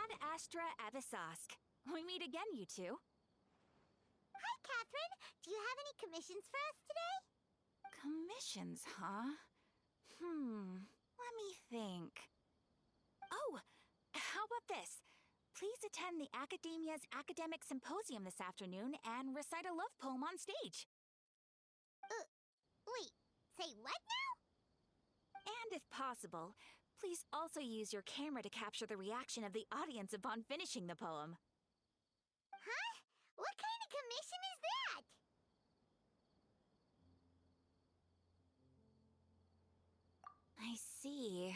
Ad Astra Abyssosque. We meet again, you two. Hi, Catherine. Do you have any commissions for us today? Commissions, huh? Let me think. Oh, how about this? Please attend the Academia's Academic Symposium this afternoon and recite a love poem on stage. Wait, say what now? And if possible, please also use your camera to capture the reaction of the audience upon finishing the poem. Huh? What kind of commission is that? I see.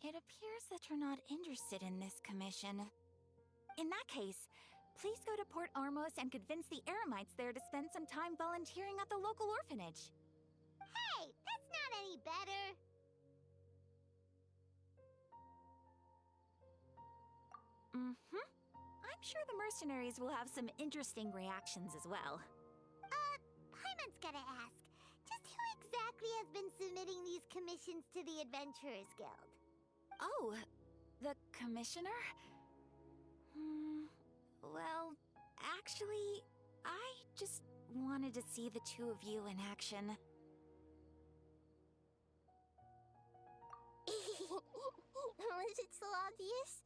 It appears that you're not interested in this commission. In that case, please go to Port Ormos and convince the Eremites there to spend some time volunteering at the local orphanage. Hey, that's not any better. I'm sure the mercenaries will have some interesting reactions as well. Paimon's gotta ask, just who exactly has been submitting these commissions to the Adventurers Guild? Oh, the commissioner? Well, actually, I just wanted to see the two of you in action. Was it so obvious?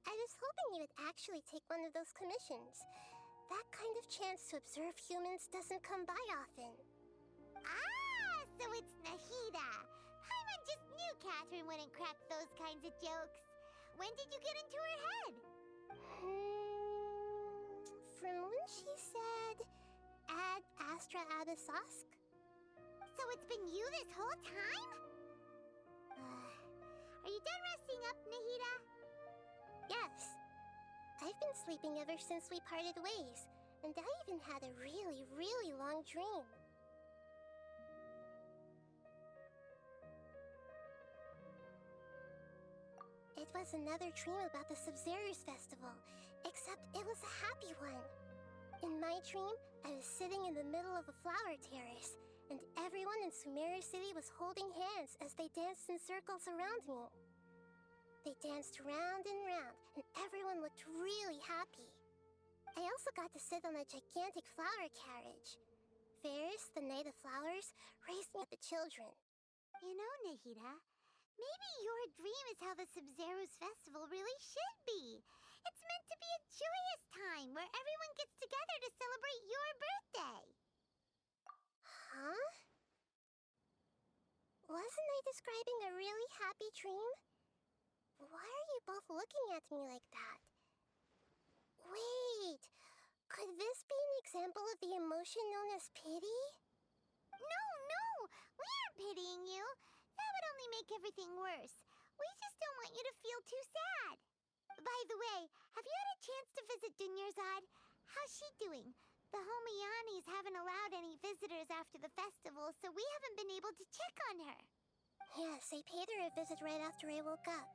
I was hoping you would actually take one of those commissions. That kind of chance to observe humans doesn't come by often. Ah, so it's Nahida. Paimon just knew Catherine wouldn't crack those kinds of jokes. When did you get into her head? From when she said, Ad Astra Abyssosque? So it's been you this whole time? Are you done resting up, Nahida? Yes. I've been sleeping ever since we parted ways, and I even had a really, really long dream. It was another dream about the Sub-Zero's festival, except it was a happy one. In my dream, I was sitting in the middle of a flower terrace, and everyone in Sumeru City was holding hands as they danced in circles around me. They danced round and round, and everyone looked really happy. I also got to sit on a gigantic flower carriage. Ferris, the Knight of Flowers, racing at the children. You know, Nahida, maybe your dream is how the Sub-Zero's festival really should be. It's meant to be a joyous time where everyone gets together to celebrate your birthday. Huh? Wasn't I describing a really happy dream? Why are you both looking at me like that? Wait, could this be an example of the emotion known as pity? No, we aren't pitying you. That would only make everything worse. We just don't want you to feel too sad. By the way, have you had a chance to visit Dunyarzad? How's she doing? The Homianis haven't allowed any visitors after the festival, so we haven't been able to check on her. Yes, I paid her a visit right after I woke up.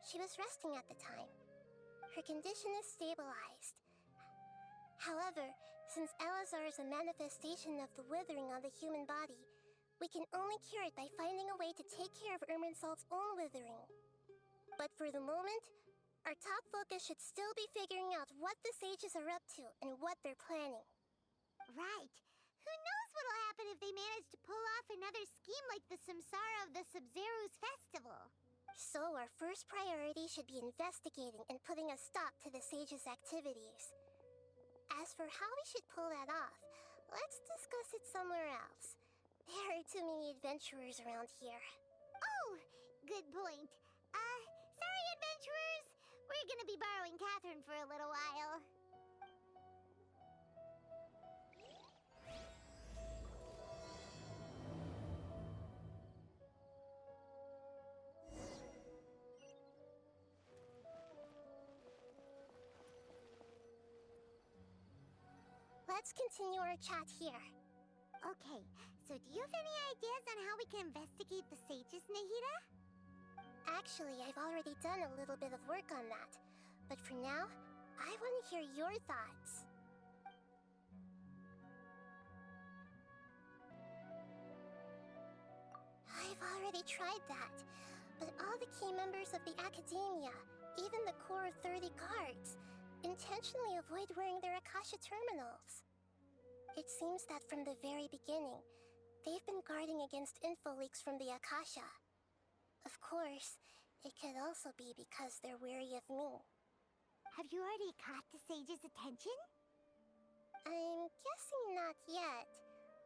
She was resting at the time. Her condition is stabilized. However, since Elazar is a manifestation of the withering on the human body, we can only cure it by finding a way to take care of Irminsul's own withering. But for the moment, our top focus should still be figuring out what the sages are up to and what they're planning. Right. Who knows what'll happen if they manage to pull off another scheme like the Samsara of the Sub-Zero's festival. So our first priority should be investigating and putting a stop to the sages' activities. As for how we should pull that off, let's discuss it somewhere else. There are too many adventurers around here. Oh, good point. Sorry, adventurers. We're gonna be borrowing Catherine for a little while. Let's continue our chat here. Okay, so do you have any ideas on how we can investigate the sages, Nahida? Actually, I've already done a little bit of work on that. But for now, I want to hear your thoughts. I've already tried that, but all the key members of the Academia, even the core of 30 guards, intentionally avoid wearing their Akasha terminals. It seems that from the very beginning, they've been guarding against info leaks from the Akasha. Of course, it could also be because they're wary of me. Have you already caught the sage's attention? I'm guessing not yet,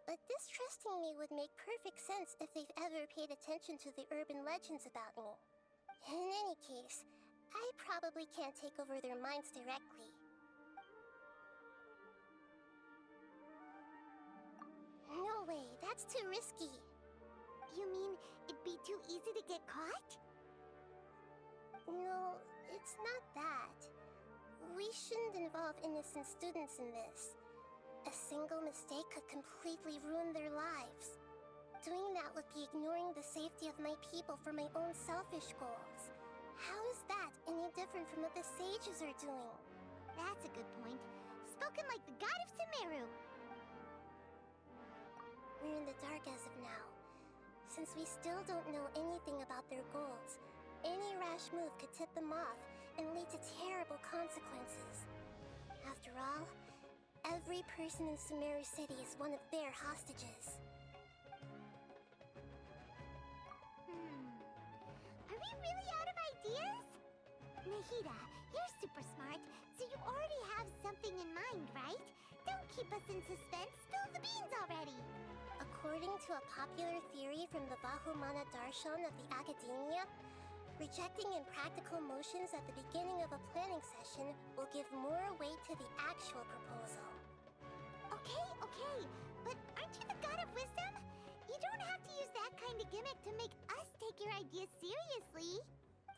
but distrusting me would make perfect sense if they've ever paid attention to the urban legends about me. In any case, I probably can't take over their minds directly. No way, that's too risky. You mean it'd be too easy to get caught? No, it's not that. We shouldn't involve innocent students in this. A single mistake could completely ruin their lives. Doing that would be ignoring the safety of my people for my own selfish goals. How is that any different from what the sages are doing? That's a good point. Spoken like the god of Sumeru. We're in the dark as of now. Since we still don't know anything about their goals, any rash move could tip them off and lead to terrible consequences. After all, every person in Sumeru City is one of their hostages. Are we really out of ideas? Nahida, you're super smart, so you already have something in mind, right? Don't keep us in suspense. Spill the beans already. According to a popular theory from the Bahumana Darshan of the Academia, rejecting impractical motions at the beginning of a planning session will give more weight to the actual proposal. Okay, but aren't you the god of wisdom? You don't have to use that kind of gimmick to make us take your ideas seriously.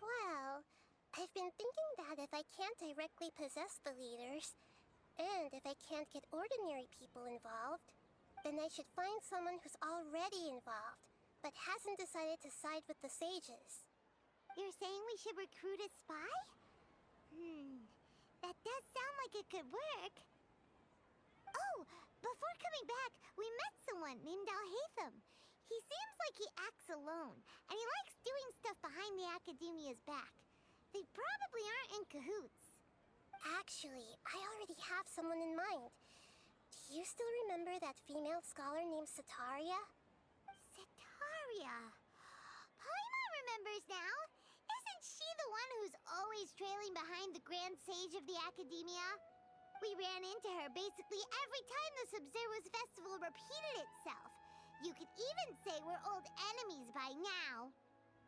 Well, I've been thinking that if I can't directly possess the leaders, and if I can't get ordinary people involved, then I should find someone who's already involved, but hasn't decided to side with the sages. You're saying we should recruit a spy? That does sound like it could work. Oh, before coming back, we met someone named Alhaitham. He seems like he acts alone, and he likes doing stuff behind the Academia's back. They probably aren't in cahoots. Actually, I already have someone in mind. Do you still remember that female scholar named Setaria? Setaria. Paimon remembers now. Isn't she the one who's always trailing behind the Grand Sage of the Academia? We ran into her basically every time the Sub-Zero's festival repeated itself. You could even say we're old enemies by now.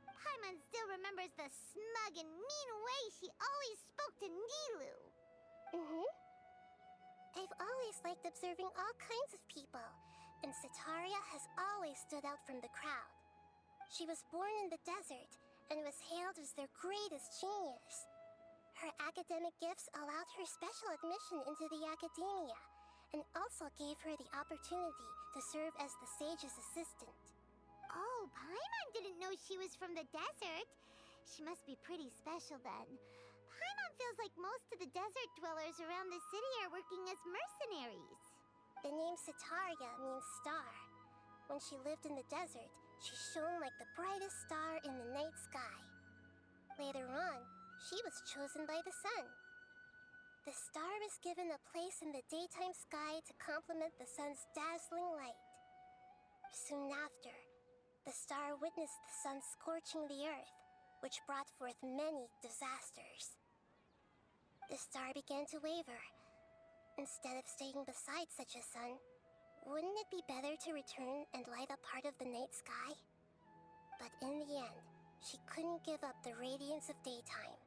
Paimon still remembers the smug and mean way she always spoke to Nilou. I've always liked observing all kinds of people, and Setaria has always stood out from the crowd. She was born in the desert, and was hailed as their greatest genius. Her academic gifts allowed her special admission into the Academia, and also gave her the opportunity to serve as the sage's assistant. Oh, Paimon didn't know she was from the desert. She must be pretty special then. Paimon feels like most of the desert dwellers around the city are working as mercenaries. The name Setaria means star. When she lived in the desert, she shone like the brightest star in the night sky. Later on, she was chosen by the sun. The star was given a place in the daytime sky to complement the sun's dazzling light. Soon after, the star witnessed the sun scorching the earth, which brought forth many disasters. The star began to waver. Instead of staying beside such a sun, wouldn't it be better to return and light up part of the night sky? But in the end, she couldn't give up the radiance of daytime.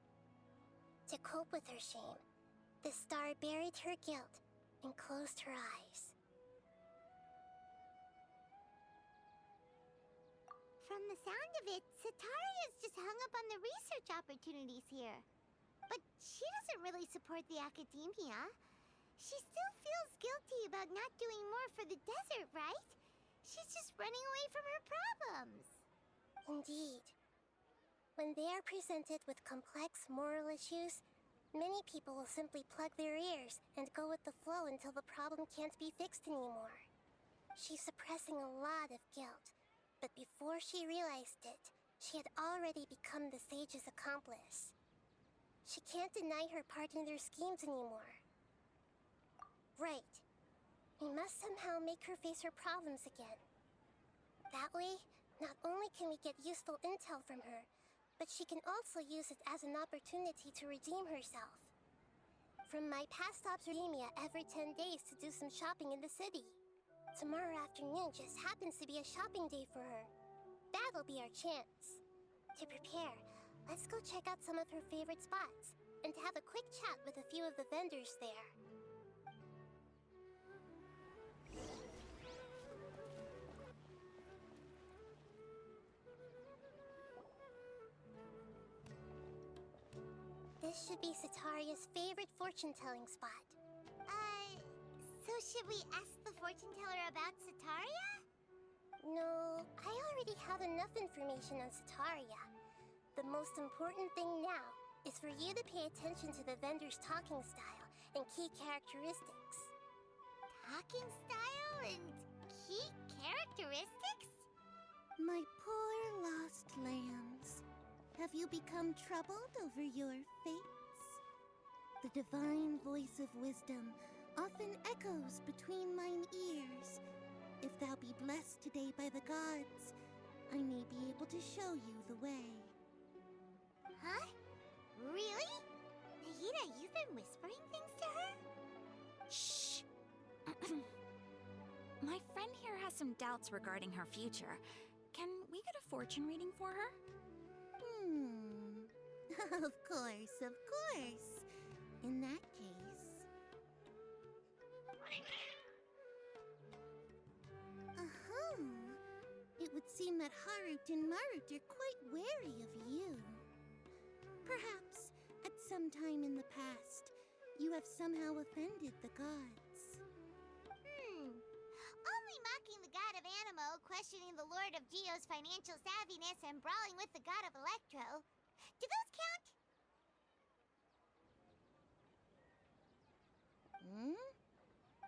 To cope with her shame, the star buried her guilt and closed her eyes. From the sound of it, Setaria's just hung up on the research opportunities here. But she doesn't really support the Academia. She still feels guilty about not doing more for the desert, right? She's just running away from her problems. Indeed. When they are presented with complex moral issues, many people will simply plug their ears and go with the flow until the problem can't be fixed anymore. She's suppressing a lot of guilt, but before she realized it, she had already become the sage's accomplice. She can't deny her part in their schemes anymore. Right. We must somehow make her face her problems again. That way, not only can we get useful intel from her, but she can also use it as an opportunity to redeem herself. From my past observation, every 10 days to do some shopping in the city. Tomorrow afternoon just happens to be a shopping day for her. That'll be our chance. To prepare, let's go check out some of her favorite spots, and have a quick chat with a few of the vendors there. This should be Sataria's favorite fortune-telling spot. So should we ask the fortune teller about Sataria? No, I already have enough information on Sataria. The most important thing now is for you to pay attention to the vendor's talking style and key characteristics. Talking style and key characteristics? My poor lost lambs. Have you become troubled over your fates? The divine voice of wisdom often echoes between mine ears. If thou be blessed today by the gods, I may be able to show you the way. Huh? Really? Nahida, you've been whispering things to her? Shh! My friend here has some doubts regarding her future. Can we get a fortune reading for her? Of course, of course. In that case... It would seem that Harut and Marut are quite wary of you. Perhaps, at some time in the past, you have somehow offended the gods. Only mocking the god of Animo, questioning the lord of Geo's financial savviness, and brawling with the god of Electro. Do those count?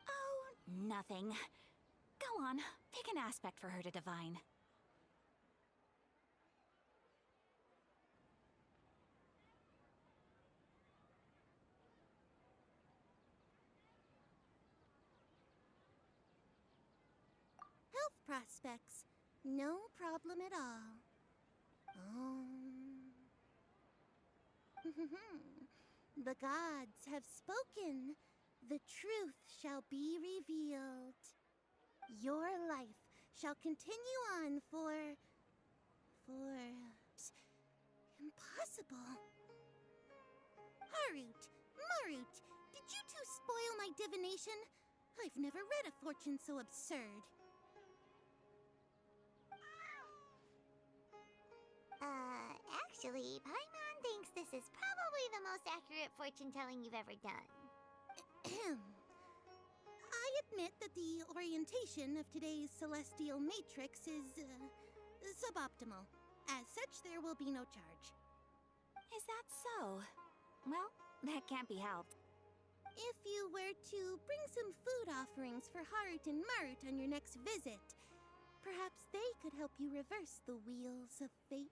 Oh, nothing. Go on, pick an aspect for her to divine. Health prospects. No problem at all. The gods have spoken. The truth shall be revealed. Your life shall continue on for... impossible. Harut, Marut, did you two spoil my divination? I've never read a fortune so absurd. Actually, Paimon thinks this is probably the most accurate fortune-telling you've ever done. I admit that the orientation of today's celestial matrix is, suboptimal. As such, there will be no charge. Is that so? Well, that can't be helped. If you were to bring some food offerings for Harut and Marut on your next visit, perhaps they could help you reverse the wheels of fate.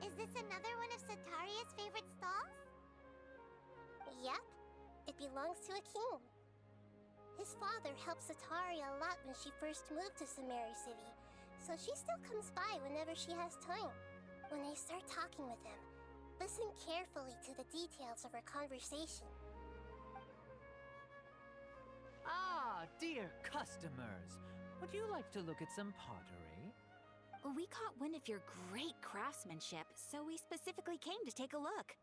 Is this another one of Sataria's favorite stalls? Yep, it belongs to a king. His father helped Sataria a lot when she first moved to Sumeru City, so she still comes by whenever she has time. When I start talking with him, listen carefully to the details of our conversation. Ah, dear customers, would you like to look at some pottery? We caught wind of your great craftsmanship, so we specifically came to take a look.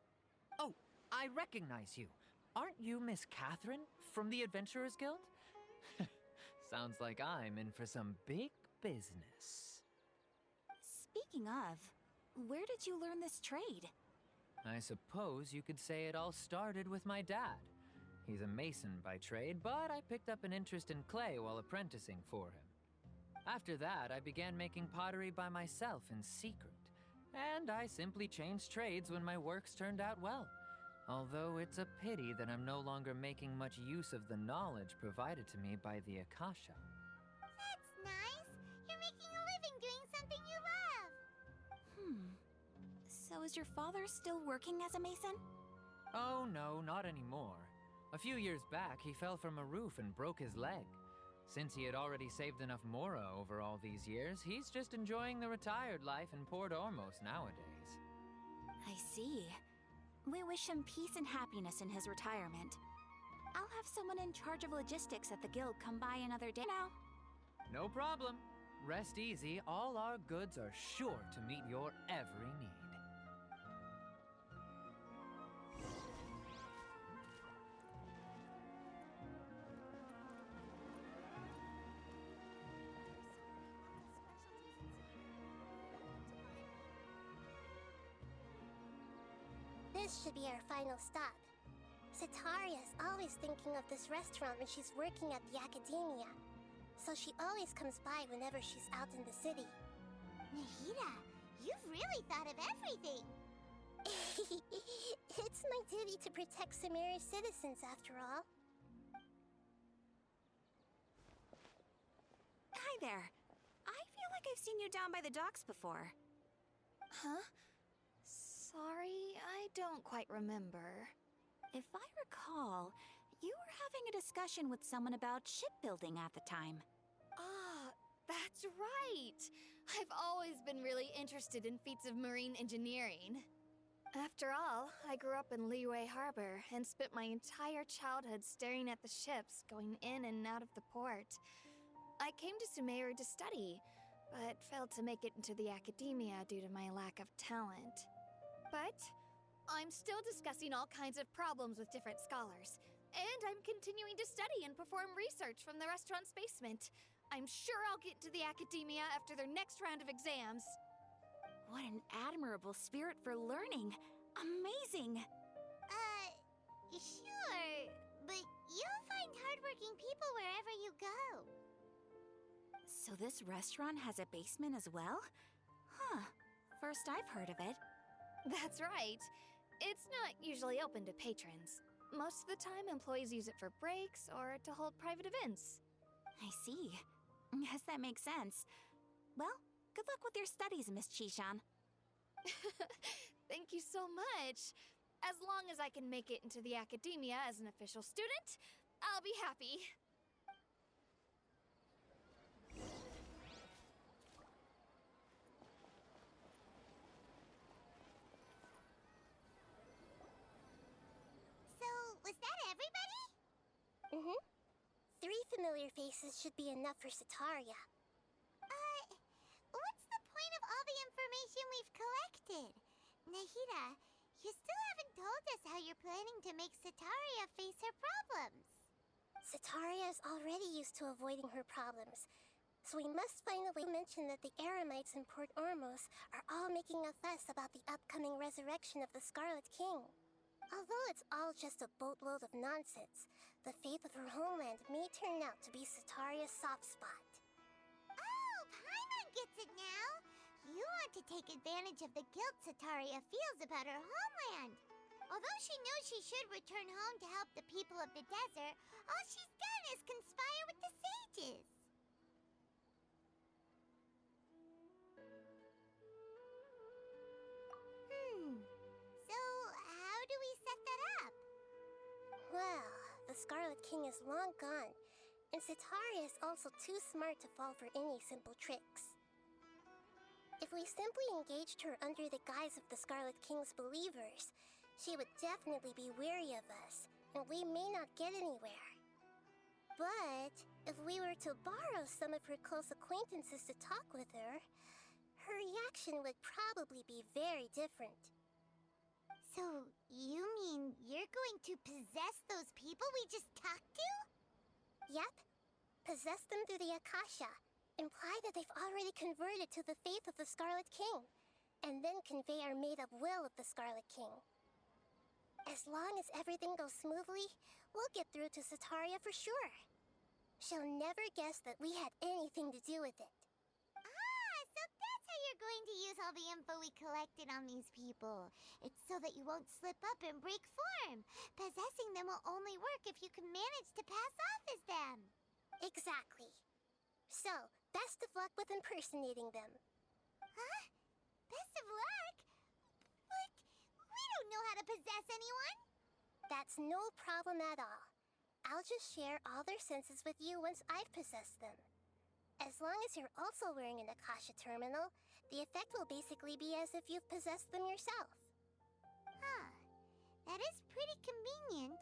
Oh, I recognize you. Aren't you Miss Catherine from the Adventurers Guild? Sounds like I'm in for some big business. Speaking of, where did you learn this trade? I suppose you could say it all started with my dad. He's a mason by trade, but I picked up an interest in clay while apprenticing for him. After that, I began making pottery by myself in secret. And I simply changed trades when my works turned out well. Although it's a pity that I'm no longer making much use of the knowledge provided to me by the Akasha. That's nice. You're making a living doing something you love. So is your father still working as a mason? Oh no, not anymore. A few years back, he fell from a roof and broke his leg. Since he had already saved enough mora over all these years, he's just enjoying the retired life in Port Ormos nowadays. I see. We wish him peace and happiness in his retirement. I'll have someone in charge of logistics at the guild come by another day now. No problem. Rest easy, all our goods are sure to meet your every need. This should be our final stop. Setaria's always thinking of this restaurant when she's working at the Academia. So she always comes by whenever she's out in the city. Nahida, you've really thought of everything. It's my duty to protect Sumeru's citizens, after all. Hi there. I feel like I've seen you down by the docks before. Huh? Sorry, I don't quite remember. If I recall, you were having a discussion with someone about shipbuilding at the time. Ah, that's right! I've always been really interested in feats of marine engineering. After all, I grew up in Liyue Harbor and spent my entire childhood staring at the ships going in and out of the port. I came to Sumeru to study, but failed to make it into the Academia due to my lack of talent. But I'm still discussing all kinds of problems with different scholars, and I'm continuing to study and perform research from the restaurant's basement. I'm sure I'll get to the Academia after their next round of exams. What an admirable spirit for learning. Amazing! Sure, but you'll find hardworking people wherever you go. So this restaurant has a basement as well? Huh. First I've heard of it. That's right. It's not usually open to patrons. Most of the time, employees use it for breaks or to hold private events. I see. Guess that makes sense. Well, good luck with your studies, Miss Chishan. Thank you so much. As long as I can make it into the Academia as an official student, I'll be happy. So, was that everybody? Mm-hmm. 3 familiar faces should be enough for Setaria. What's the point of all the information we've collected? Nahida, you still haven't told us how you're planning to make Setaria face her problems. Setaria is already used to avoiding her problems, so we must find a way to mention that the Eremites in Port Ormos are all making a fuss about the upcoming resurrection of the Scarlet King. Although it's all just a boatload of nonsense, the fate of her homeland may turn out to be Setaria's soft spot. Oh, Paimon gets it now! You want to take advantage of the guilt Setaria feels about her homeland. Although she knows she should return home to help the people of the desert, all she's done is conspire with the sages. So how do we set that up? Well, the Scarlet King is long gone, and Setaria is also too smart to fall for any simple tricks. If we simply engaged her under the guise of the Scarlet King's believers, she would definitely be wary of us, and we may not get anywhere. But if we were to borrow some of her close acquaintances to talk with her, her reaction would probably be very different. So, you mean you're going to possess those people we just talked to? Yep. Possess them through the Akasha. Imply that they've already converted to the faith of the Scarlet King, and then convey our made-up will of the Scarlet King. As long as everything goes smoothly, we'll get through to Setaria for sure. She'll never guess that we had anything to do with it. Ah, so that's how you're going to use all the info we collected on these people. It's so that you won't slip up and break form. Possessing them will only work if you can manage to pass off as them. Exactly. So, best of luck with impersonating them. Huh? Best of luck? But we don't know how to possess anyone. That's no problem at all. I'll just share all their senses with you once I've possessed them. As long as you're also wearing an Akasha terminal, the effect will basically be as if you've possessed them yourself. Huh. That is pretty convenient.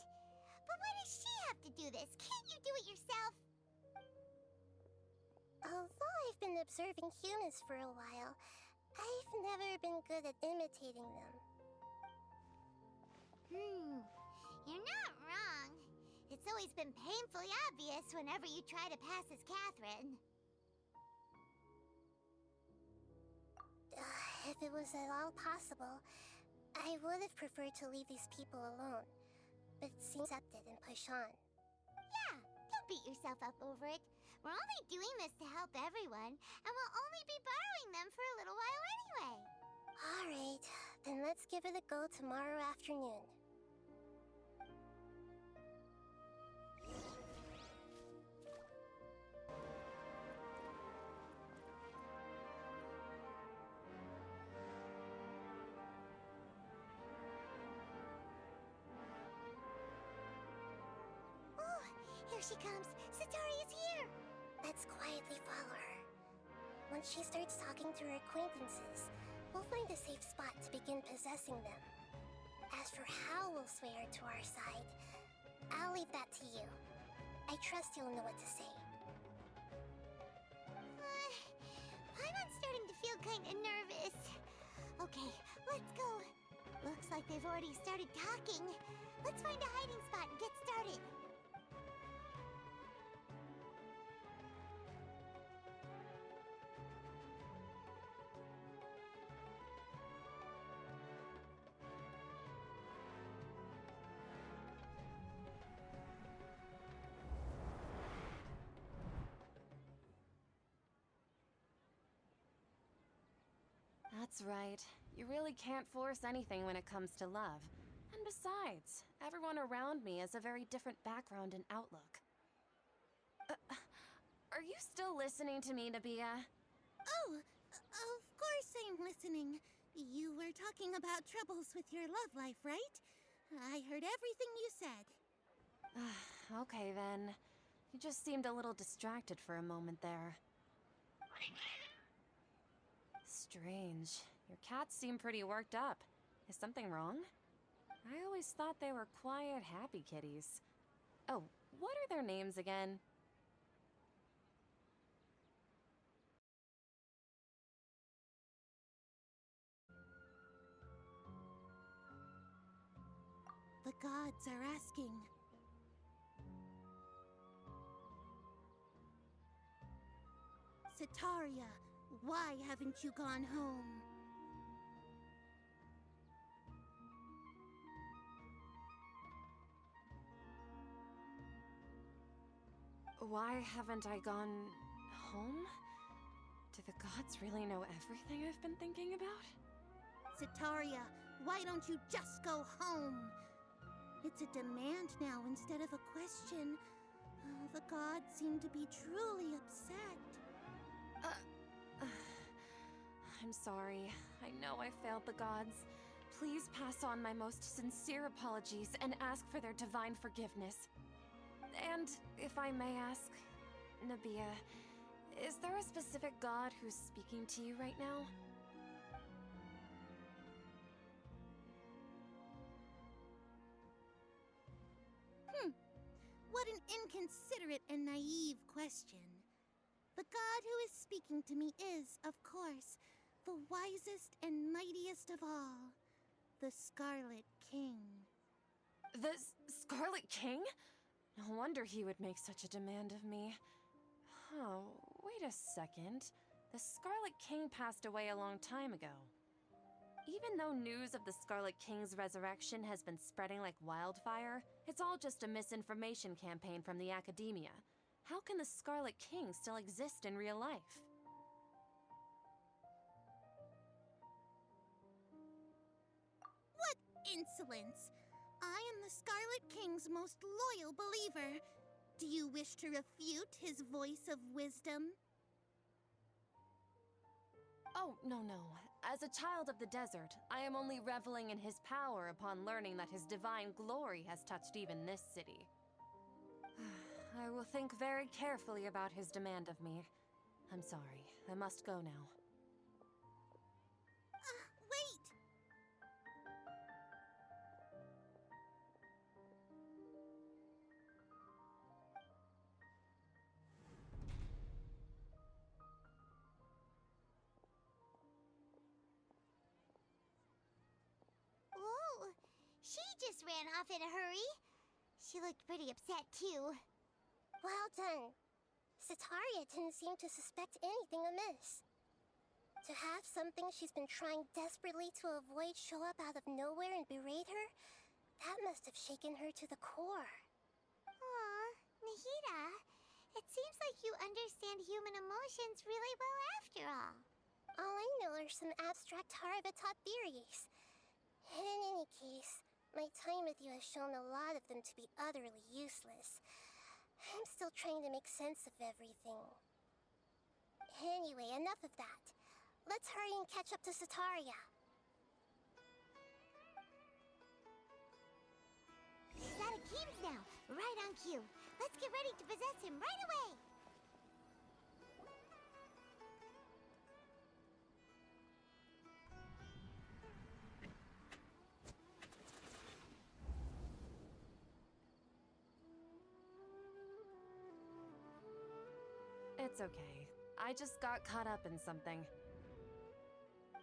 But why does she have to do this? Can't you do it yourself? Although I've been observing humans for a while, I've never been good at imitating them. You're not wrong. It's always been painfully obvious whenever you try to pass as Catherine. If it was at all possible, I would have preferred to leave these people alone. But it seems accepted and push on. Yeah, don't beat yourself up over it. We're only doing this to help everyone, and we'll only be borrowing them for a little while anyway. Alright, then let's give it a go tomorrow afternoon. Here she comes. Satori is here. Let's quietly follow her. Once she starts talking to her acquaintances, we'll find a safe spot to begin possessing them. As for how we'll sway her to our side, I'll leave that to you. I trust you'll know what to say. Paimon's starting to feel kind of nervous. Okay, let's go. Looks like they've already started talking. Let's find a hiding spot and get started. That's right. You really can't force anything when it comes to love. And besides, everyone around me has a very different background and outlook. Are you still listening to me, Nabiya? Oh, of course I'm listening. You were talking about troubles with your love life, right? I heard everything you said. Okay then. You just seemed a little distracted for a moment there. Strange. Your cats seem pretty worked up. Is something wrong? I always thought they were quiet, happy kitties. Oh, what are their names again? The gods are asking. Sataria, why haven't you gone home? Why haven't I gone home? Do the gods really know everything I've been thinking about? Sataria, why don't you just go home? It's a demand now instead of a question. The gods seem to be truly upset. I'm sorry. I know I failed the gods. Please pass on my most sincere apologies and ask for their divine forgiveness. And if I may ask, Nabiya, is there a specific god who's speaking to you right now? What an inconsiderate and naive question. The god who is speaking to me is, of course, the wisest and mightiest of all, the Scarlet King. The Scarlet King? No wonder he would make such a demand of me. Oh, wait a second. The Scarlet King passed away a long time ago. Even though news of the Scarlet King's resurrection has been spreading like wildfire, it's all just a misinformation campaign from the Academia. How can the Scarlet King still exist in real life? What insolence! I am the Scarlet King's most loyal believer. Do you wish to refute his voice of wisdom? Oh, no. As a child of the desert, I am only reveling in his power upon learning that his divine glory has touched even this city. I will think very carefully about his demand of me. I'm sorry. I must go now. Wait! Whoa! She just ran off in a hurry. She looked pretty upset, too. Well done. Setaria didn't seem to suspect anything amiss. To have something she's been trying desperately to avoid show up out of nowhere and berate her, that must have shaken her to the core. Aw, Nahida, it seems like you understand human emotions really well after all. All I know are some abstract Harva-taught theories. And in any case, my time with you has shown a lot of them to be utterly useless. I'm still trying to make sense of everything. Anyway, enough of that. Let's hurry and catch up to Setaria. He's out of games now. Right on cue. Let's get ready to possess him right away. It's okay. I just got caught up in something.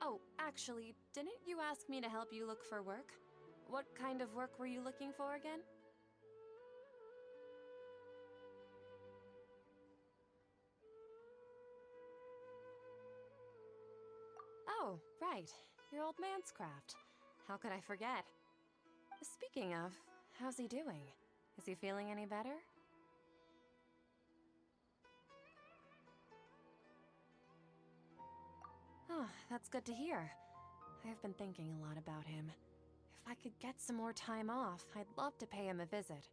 Oh, actually, didn't you ask me to help you look for work? What kind of work were you looking for again? Oh, right. Your old man's craft. How could I forget? Speaking of, how's he doing? Is he feeling any better? Oh, that's good to hear. I've been thinking a lot about him. If I could get some more time off, I'd love to pay him a visit.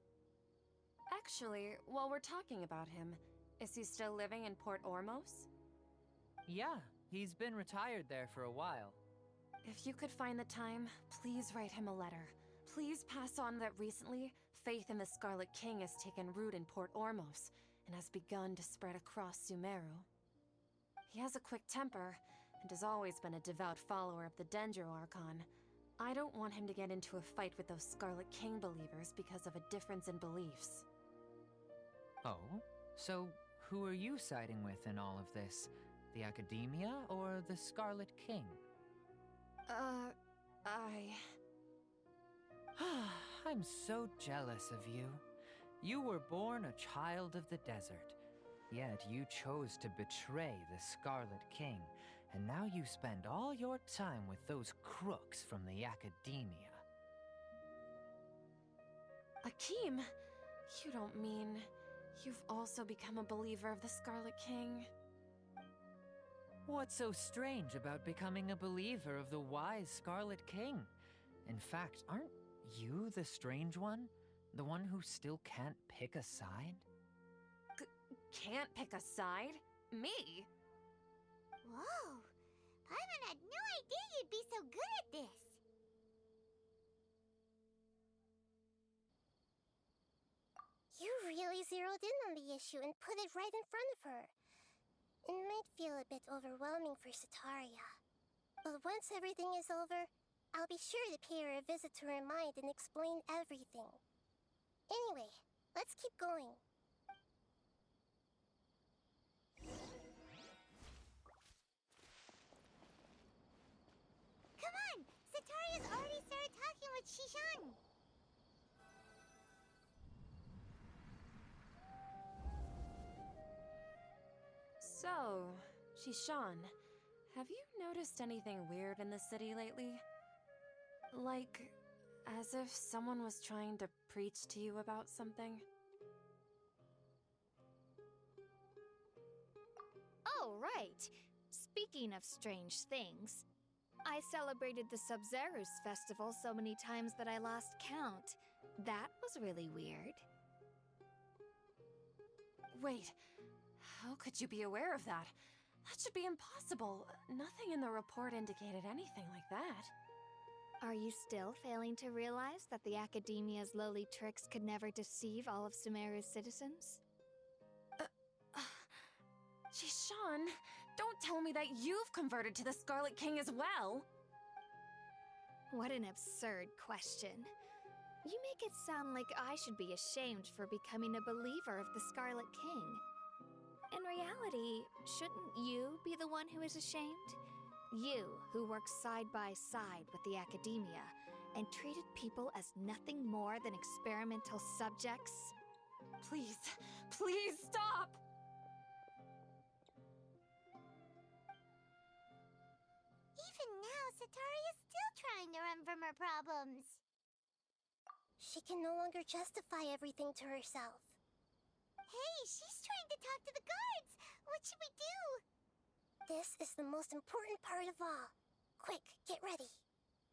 Actually, while we're talking about him, is he still living in Port Ormos? Yeah, he's been retired there for a while. If you could find the time, please write him a letter. Please pass on that recently, faith in the Scarlet King has taken root in Port Ormos and has begun to spread across Sumeru. He has a quick temper, and has always been a devout follower of the Dendro Archon. I don't want him to get into a fight with those Scarlet King believers because of a difference in beliefs. Oh? So, who are you siding with in all of this? The Academia or the Scarlet King? I'm so jealous of you. You were born a child of the desert, yet you chose to betray the Scarlet King, and now you spend all your time with those crooks from the Academia. Akeem, you don't mean you've also become a believer of the Scarlet King? What's so strange about becoming a believer of the wise Scarlet King? In fact, aren't you the strange one? The one who still can't pick a side? Can't pick a side? Me? Whoa! Paimon had no idea you'd be so good at this. You really zeroed in on the issue and put it right in front of her. It might feel a bit overwhelming for Setaria. But once everything is over, I'll be sure to pay her a visit to her mind and explain everything. Anyway, let's keep going. Come on! Setaria's already started talking with Shishan. So, Shishan, have you noticed anything weird in the city lately? Like, as if someone was trying to preach to you about something? Oh, right. Speaking of strange things, I celebrated the Sub-Zerus festival so many times that I lost count. That was really weird. Wait, how could you be aware of that? That should be impossible. Nothing in the report indicated anything like that. Are you still failing to realize that the Academia's lowly tricks could never deceive all of Sumeru's citizens? Gee, Sean, don't tell me that you've converted to the Scarlet King as well! What an absurd question. You make it sound like I should be ashamed for becoming a believer of the Scarlet King. In reality, shouldn't you be the one who is ashamed? You, who worked side by side with the Academia and treated people as nothing more than experimental subjects? Please, please stop! Even now, Sataria's still trying to run from her problems. She can no longer justify everything to herself. Hey, she's trying to talk to the guards! What should we do? This is the most important part of all. Quick, get ready.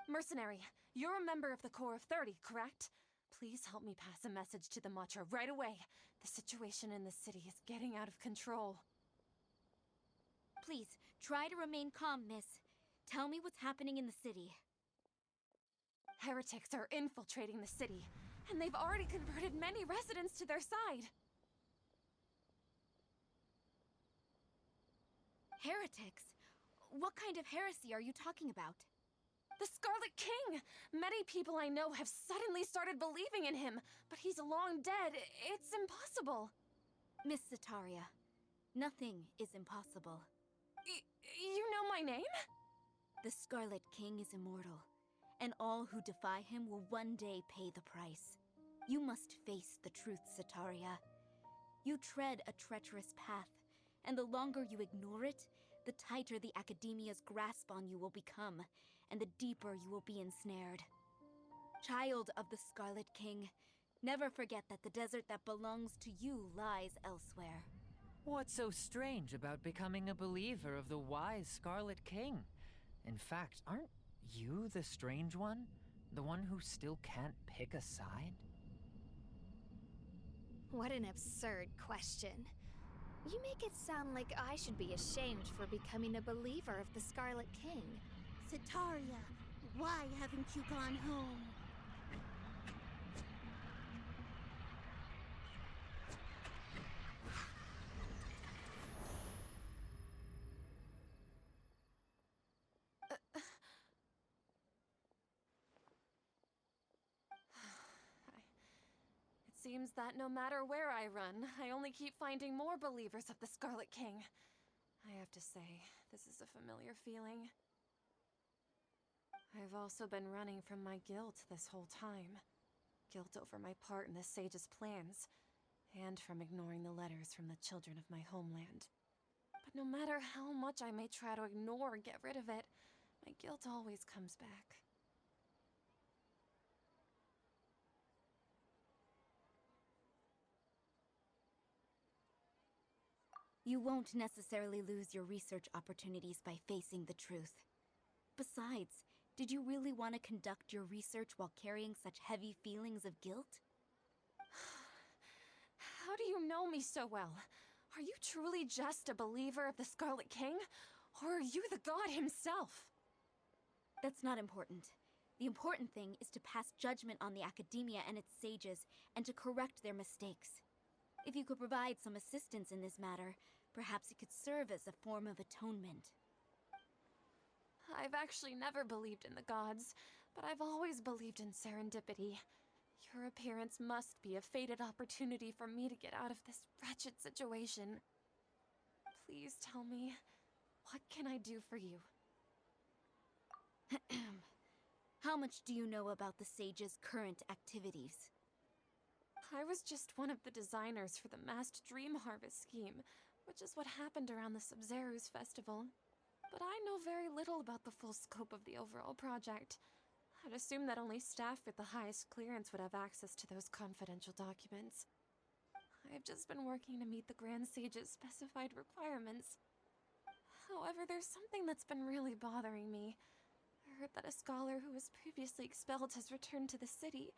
Mercenary, you're a member of the Corps of 30, correct? Please help me pass a message to the Matcha right away. The situation in the city is getting out of control. Please, try to remain calm, miss. Tell me what's happening in the city. Heretics are infiltrating the city, and they've already converted many residents to their side. Heretics? What kind of heresy are you talking about? The Scarlet King! Many people I know have suddenly started believing in him, but he's long dead. It's impossible. Miss Sataria, nothing is impossible. You know my name? The Scarlet King is immortal, and all who defy him will one day pay the price. You must face the truth, Sataria. You tread a treacherous path, and the longer you ignore it, the tighter the Academia's grasp on you will become, and the deeper you will be ensnared. Child of the Scarlet King, never forget that the desert that belongs to you lies elsewhere. What's so strange about becoming a believer of the wise Scarlet King? In fact, aren't you the strange one? The one who still can't pick a side? What an absurd question. You make it sound like I should be ashamed for becoming a believer of the Scarlet King. Sataria, why haven't you gone home? It seems that no matter where I run, I only keep finding more believers of the Scarlet King. I have to say, this is a familiar feeling. I've also been running from my guilt this whole time. Guilt over my part in the Sage's plans, and from ignoring the letters from the children of my homeland. But no matter how much I may try to ignore or get rid of it, my guilt always comes back. You won't necessarily lose your research opportunities by facing the truth. Besides, did you really want to conduct your research while carrying such heavy feelings of guilt? How do you know me so well? Are you truly just a believer of the Scarlet King? Or are you the god himself? That's not important. The important thing is to pass judgment on the Academia and its sages, and to correct their mistakes. If you could provide some assistance in this matter, perhaps it could serve as a form of atonement. I've actually never believed in the gods, but I've always believed in serendipity. Your appearance must be a fated opportunity for me to get out of this wretched situation. Please tell me, what can I do for you? How much do you know about the sage's current activities? I was just one of the designers for the massed dream harvest scheme, which is what happened around the Sub-Zerus festival. But I know very little about the full scope of the overall project. I'd assume that only staff with the highest clearance would have access to those confidential documents. I've just been working to meet the Grand Sage's specified requirements. However, there's something that's been really bothering me. I heard that a scholar who was previously expelled has returned to the city,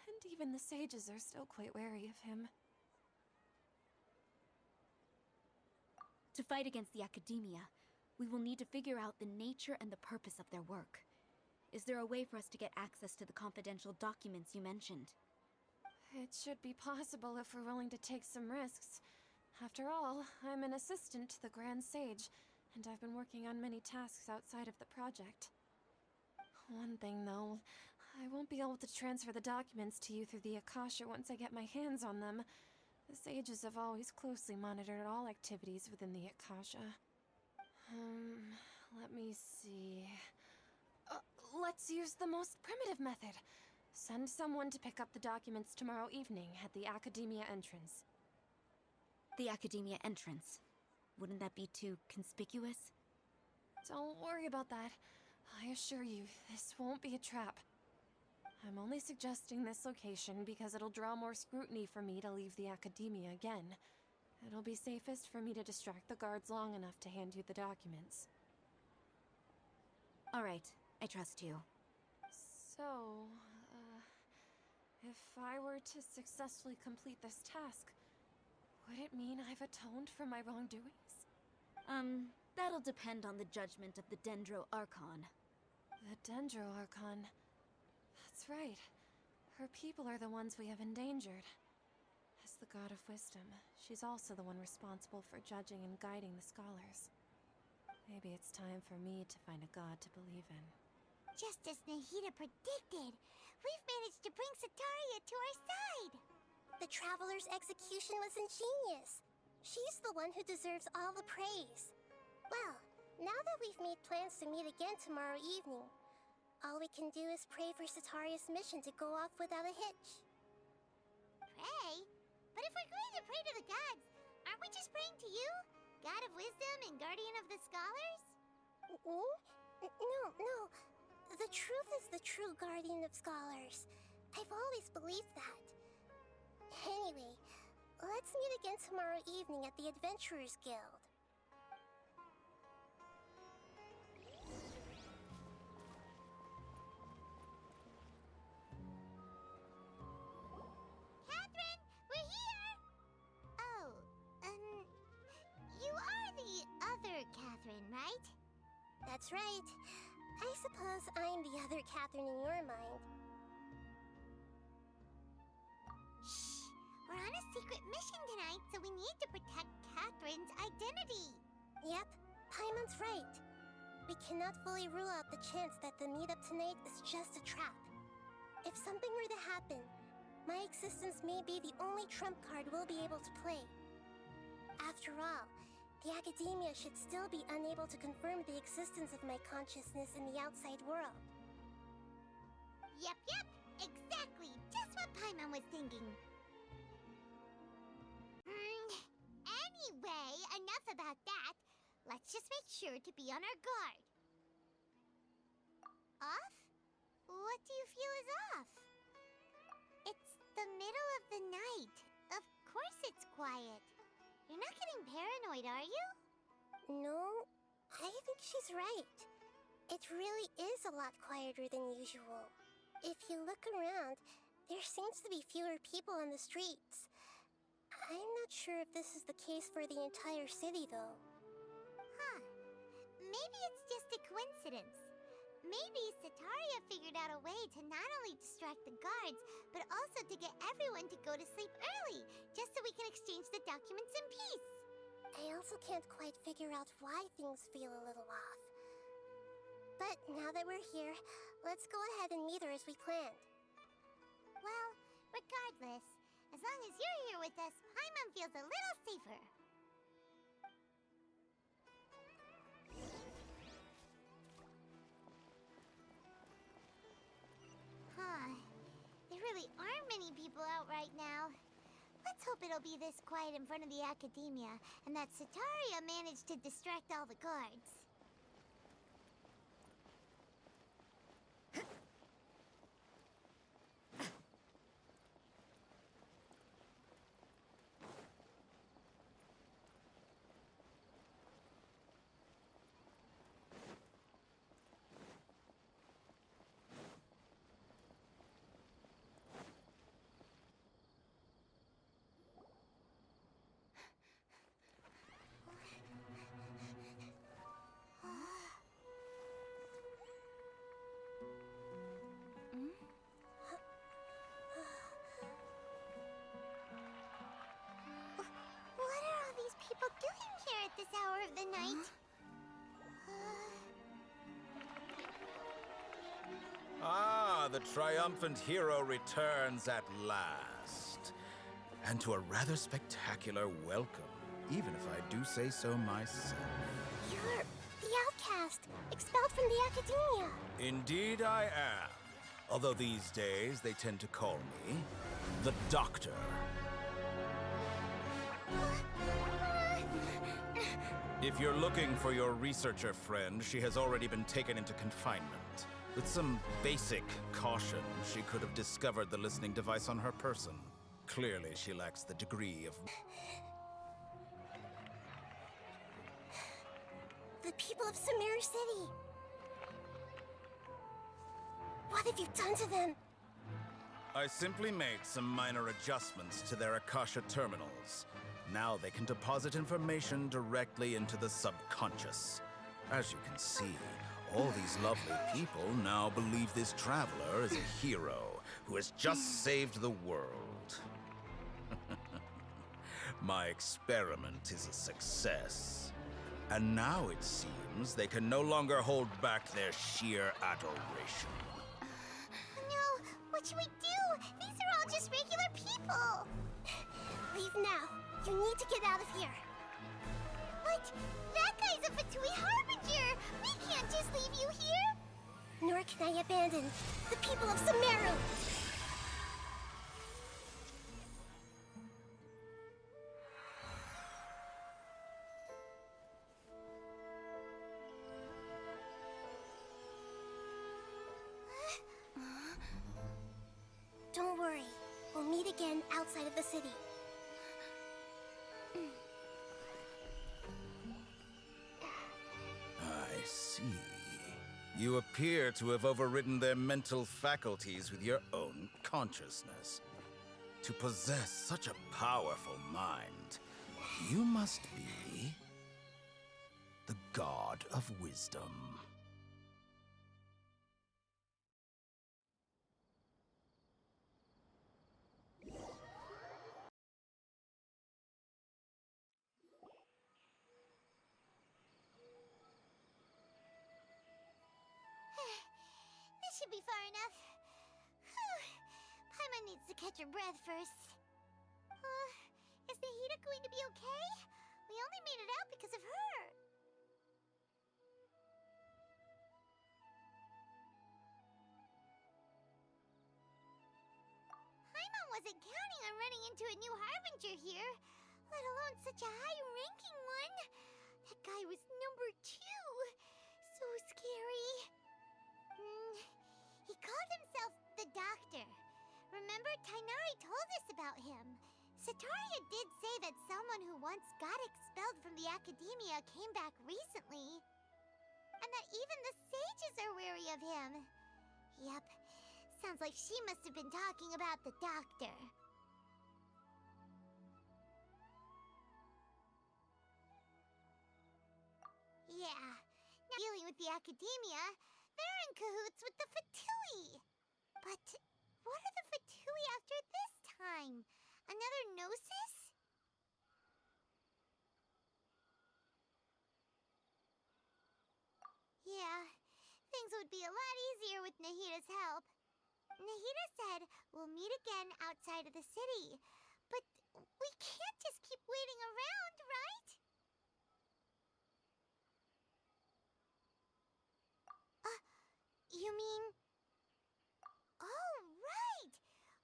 and even the sages are still quite wary of him. To fight against the Academia, we will need to figure out the nature and the purpose of their work. Is there a way for us to get access to the confidential documents you mentioned? It should be possible if we're willing to take some risks. After all, I'm an assistant to the Grand Sage, and I've been working on many tasks outside of the project. One thing, though, I won't be able to transfer the documents to you through the Akasha once I get my hands on them. The sages have always closely monitored all activities within the Akasha. Let me see... let's use the most primitive method. Send someone to pick up the documents tomorrow evening at the Academia entrance. The Academia entrance. Wouldn't that be too conspicuous? Don't worry about that. I assure you, this won't be a trap. I'm only suggesting this location because it'll draw more scrutiny for me to leave the Academia again. It'll be safest for me to distract the guards long enough to hand you the documents. Alright, I trust you. So, if I were to successfully complete this task, would it mean I've atoned for my wrongdoings? That'll depend on the judgment of the Dendro Archon. The Dendro Archon. That's right. Her people are the ones we have endangered. As the God of Wisdom, she's also the one responsible for judging and guiding the scholars. Maybe it's time for me to find a god to believe in. Just as Nahida predicted, we've managed to bring Sataria to our side! The Traveler's execution was ingenious. She's the one who deserves all the praise. Well, now that we've made plans to meet again tomorrow evening, all we can do is pray for Sataria's mission to go off without a hitch. Pray? But if we're going to pray to the gods, aren't we just praying to you? God of Wisdom and Guardian of the Scholars? No. The truth is the true Guardian of Scholars. I've always believed that. Anyway, let's meet again tomorrow evening at the Adventurers Guild. Catherine, we're here! Oh, you are the other Catherine, right? That's right. I suppose I'm the other Catherine in your mind. Shh! We're on a secret mission tonight, so we need to protect Catherine's identity. Yep, Paimon's right. We cannot fully rule out the chance that the meetup tonight is just a trap. If something were to happen, my existence may be the only trump card we'll be able to play. After all, the Academia should still be unable to confirm the existence of my consciousness in the outside world. Yep, exactly. Just what Paimon was thinking. Anyway, enough about that. Let's just make sure to be on our guard. Off? What do you feel is off? It's the middle of the night. Of course it's quiet. You're not getting paranoid, are you? No, I think she's right. It really is a lot quieter than usual. If you look around, there seems to be fewer people on the streets. I'm not sure if this is the case for the entire city, though. Huh. Maybe it's just a coincidence. Maybe Sataria figured out a way to not only distract the guards, but also to get everyone to go to sleep early, just so we can exchange the documents in peace. I also can't quite figure out why things feel a little off. But now that we're here, let's go ahead and meet her as we planned. Well, regardless, as long as you're here with us, Paimon feels a little safer. Huh. There really aren't many people out right now. Let's hope it'll be this quiet in front of the Academia, and that Sataria managed to distract all the guards. of the night. Ah, the triumphant hero returns at last. And to a rather spectacular welcome, even if I do say so myself. You're the outcast, expelled from the Academia. Indeed I am. Although these days they tend to call me the Doctor. If you're looking for your researcher friend, she has already been taken into confinement. With some basic caution, she could have discovered the listening device on her person. Clearly, she lacks the degree of... The people of Sumeru City. What have you done to them? I simply made some minor adjustments to their Akasha terminals. Now they can deposit information directly into the subconscious. As you can see, all these lovely people now believe this traveler is a hero who has just saved the world. My experiment is a success. And now it seems they can no longer hold back their sheer adoration. No, what should we do? These are all just regular people. Leave now. You need to get out of here. But that guy's a Fatui Harbinger. We can't just leave you here. Nor can I abandon the people of Sumeru. Don't worry. We'll meet again outside of the city. I see. You appear to have overridden their mental faculties with your own consciousness. To possess such a powerful mind, you must be the God of Wisdom. This should be far enough. Whew. Paimon needs to catch her breath first. Is Nahida going to be okay? We only made it out because of her. Paimon wasn't counting on running into a new Harbinger here, let alone such a high-ranking one. That guy was number 2. So scary. He called himself the Doctor. Remember, Tainari told us about him. Sataria did say that someone who once got expelled from the Academia came back recently. And that even the sages are wary of him. Yep, sounds like she must have been talking about the Doctor. Yeah, now dealing with the Academia, they're in cahoots with the Fatui. But what are the Fatui after this time? Another Gnosis? Yeah, things would be a lot easier with Nahida's help. Nahida said we'll meet again outside of the city. But we can't just keep waiting around, right? You mean... Oh, right!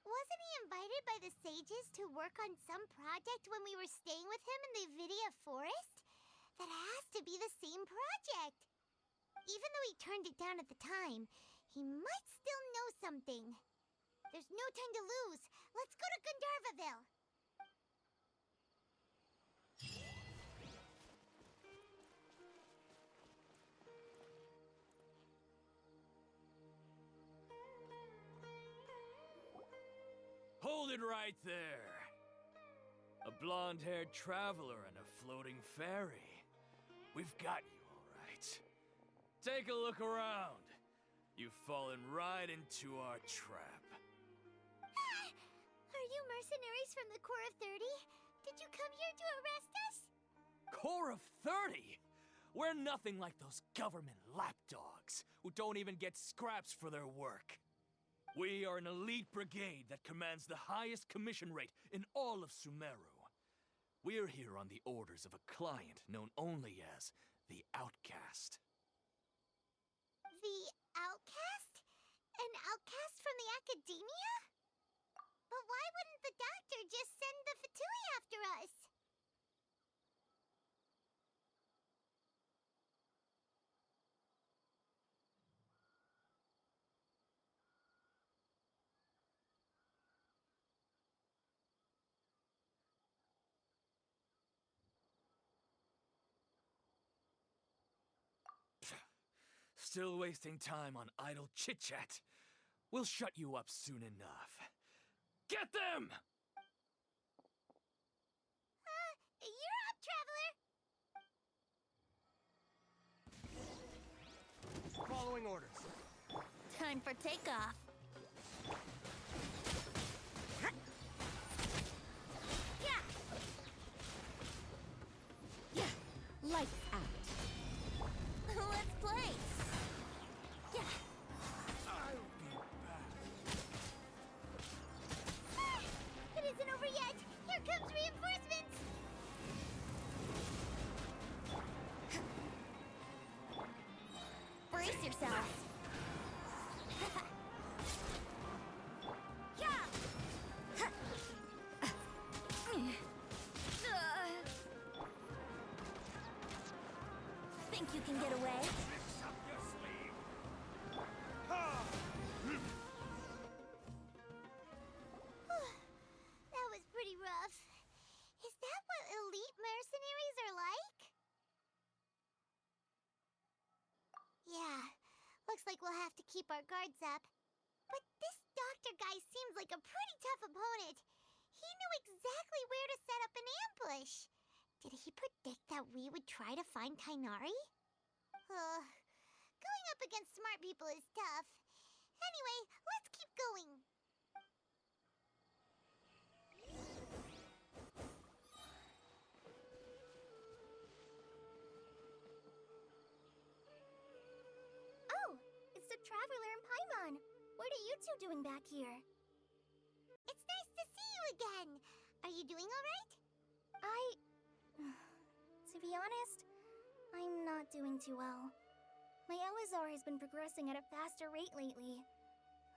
Wasn't he invited by the sages to work on some project when we were staying with him in the Vidia Forest? That has to be the same project! Even though he turned it down at the time, he might still know something. There's no time to lose. Let's go to Gandharvaville! Hold it right there. A blonde-haired traveler and a floating fairy. We've got you, all right. Take a look around. You've fallen right into our trap. Are you mercenaries from the Corps of 30? Did you come here to arrest us? Core of 30? We're nothing like those government lapdogs who don't even get scraps for their work. We are an elite brigade that commands the highest commission rate in all of Sumeru. We're here on the orders of a client known only as the Outcast. The outcast? An outcast from the Academia? But why wouldn't the doctor just send the Fatui after us? Still wasting time on idle chit-chat. We'll shut you up soon enough. Get them! You're up, Traveler! Following orders. Time for takeoff. Yeah! Lights out. Let's play! Yeah! I'll be back. It isn't over yet! Here comes reinforcements! Brace yourselves! Think you can get away? Tricks up your sleeve. That was pretty rough. Is that what elite mercenaries are like? Yeah, looks like we'll have to keep our guards up. But this doctor guy seems like a pretty tough opponent. He knew exactly where to set up an ambush. Did he predict that we would try to find Tainari? Going up against smart people is tough. Anyway, let's keep going. Oh, it's the Traveler and Paimon. What are you two doing back here? It's nice to see you again. Are you doing all right? To be honest, I'm not doing too well. My Elazar has been progressing at a faster rate lately.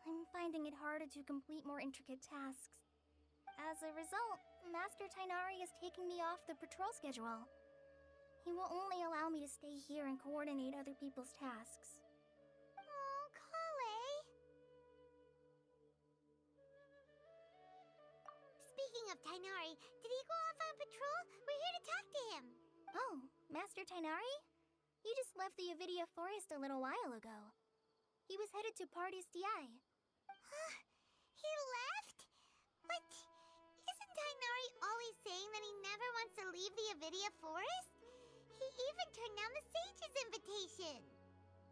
I'm finding it harder to complete more intricate tasks. As a result, Master Tainari is taking me off the patrol schedule. He will only allow me to stay here and coordinate other people's tasks. Oh, Kale. Speaking of Tainari, did he go off on patrol? We're here to talk to him. Oh, Master Tainari? He just left the Avidia Forest a little while ago. He was headed to Party's DI. Huh? He left? But isn't Tainari always saying that he never wants to leave the Avidia Forest? He even turned down the Sage's invitation.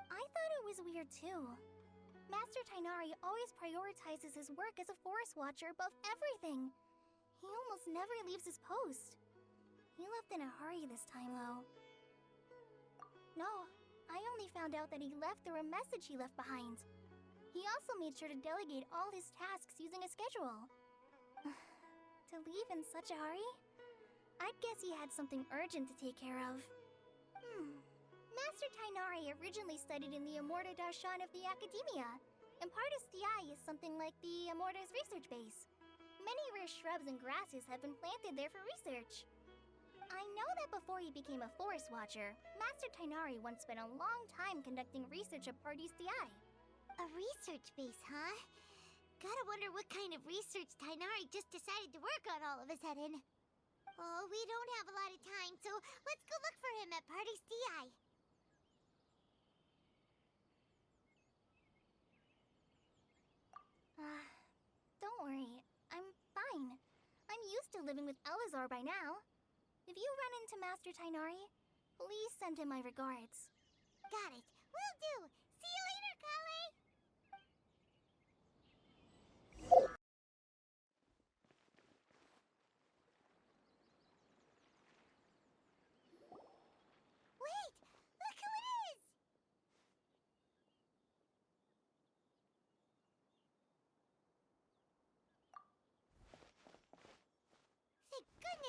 I thought it was weird too. Master Tainari always prioritizes his work as a forest watcher above everything. He almost never leaves his post. He left in a hurry this time, though. No, I only found out that he left through a message he left behind. He also made sure to delegate all his tasks using a schedule. To leave in such a hurry? I'd guess he had something urgent to take care of. Master Tainari originally studied in the Immorta Darshan of the Academia, and Partis DI is something like the Immorta's research base. Many rare shrubs and grasses have been planted there for research. I know that before he became a forest watcher, Master Tainari once spent a long time conducting research at Partis DI. A research base, huh? Gotta wonder what kind of research Tainari just decided to work on all of a sudden. Oh, we don't have a lot of time, so let's go look for him at Party's DI. Don't worry. I'm fine. I'm used to living with Elazar by now. If you run into Master Tainari, please send him my regards. Got it. Will do. See you later, Kale.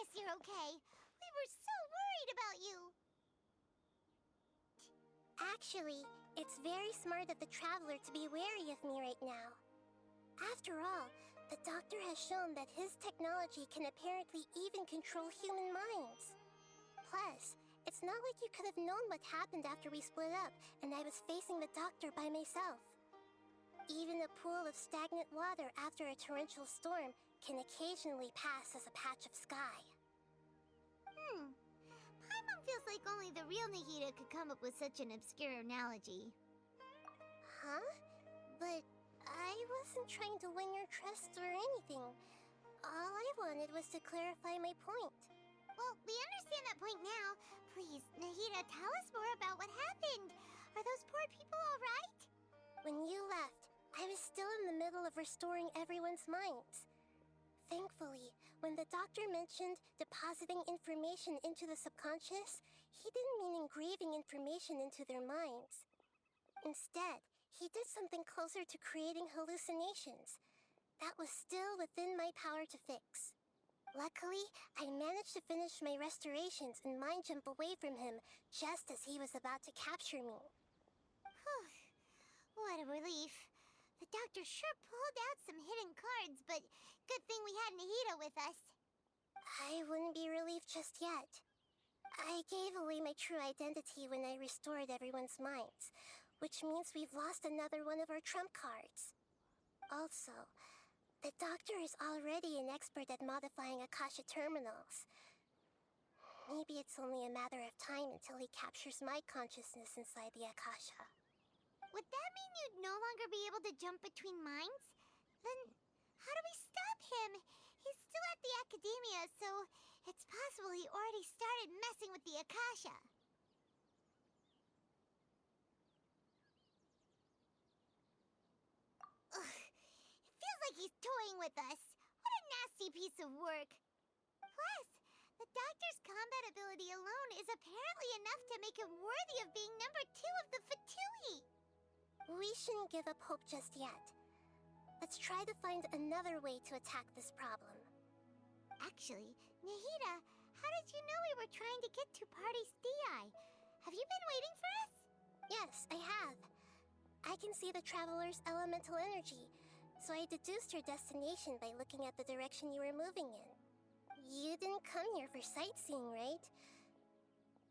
goodness you're okay. We were so worried about you. Actually, it's very smart of the Traveler to be wary of me right now. After all, the doctor has shown that his technology can apparently even control human minds. Plus, it's not like you could have known what happened after we split up and I was facing the doctor by myself. Even a pool of stagnant water after a torrential storm can occasionally pass as a patch of sky. Paimon feels like only the real Nahida could come up with such an obscure analogy. Huh? But I wasn't trying to win your trust or anything. All I wanted was to clarify my point. Well, we understand that point now. Please, Nahida, tell us more about what happened. Are those poor people all right? When you left, I was still in the middle of restoring everyone's minds. Thankfully, when the doctor mentioned depositing information into the subconscious, he didn't mean engraving information into their minds. Instead, he did something closer to creating hallucinations. That was still within my power to fix. Luckily, I managed to finish my restorations and mind jump away from him just as he was about to capture me. Whew. What a relief. The doctor sure pulled out some hidden cards, but good thing we had Nahida with us. I wouldn't be relieved just yet. I gave away my true identity when I restored everyone's minds, which means we've lost another one of our trump cards. Also, the doctor is already an expert at modifying Akasha terminals. Maybe it's only a matter of time until he captures my consciousness inside the Akasha. Would that mean you'd no longer be able to jump between minds? Then how do we stop him? He's still at the Academia, so it's possible he already started messing with the Akasha. Ugh. It feels like he's toying with us. What a nasty piece of work. Plus, the doctor's combat ability alone is apparently enough to make him worthy of being number 2 of the Fatui. We shouldn't give up hope just yet. Let's try to find another way to attack this problem. Actually, Nahida, how did you know we were trying to get to Party's Dii? Have you been waiting for us? Yes, I have. I can see the Traveler's elemental energy, so I deduced your destination by looking at the direction you were moving in. You didn't come here for sightseeing, right?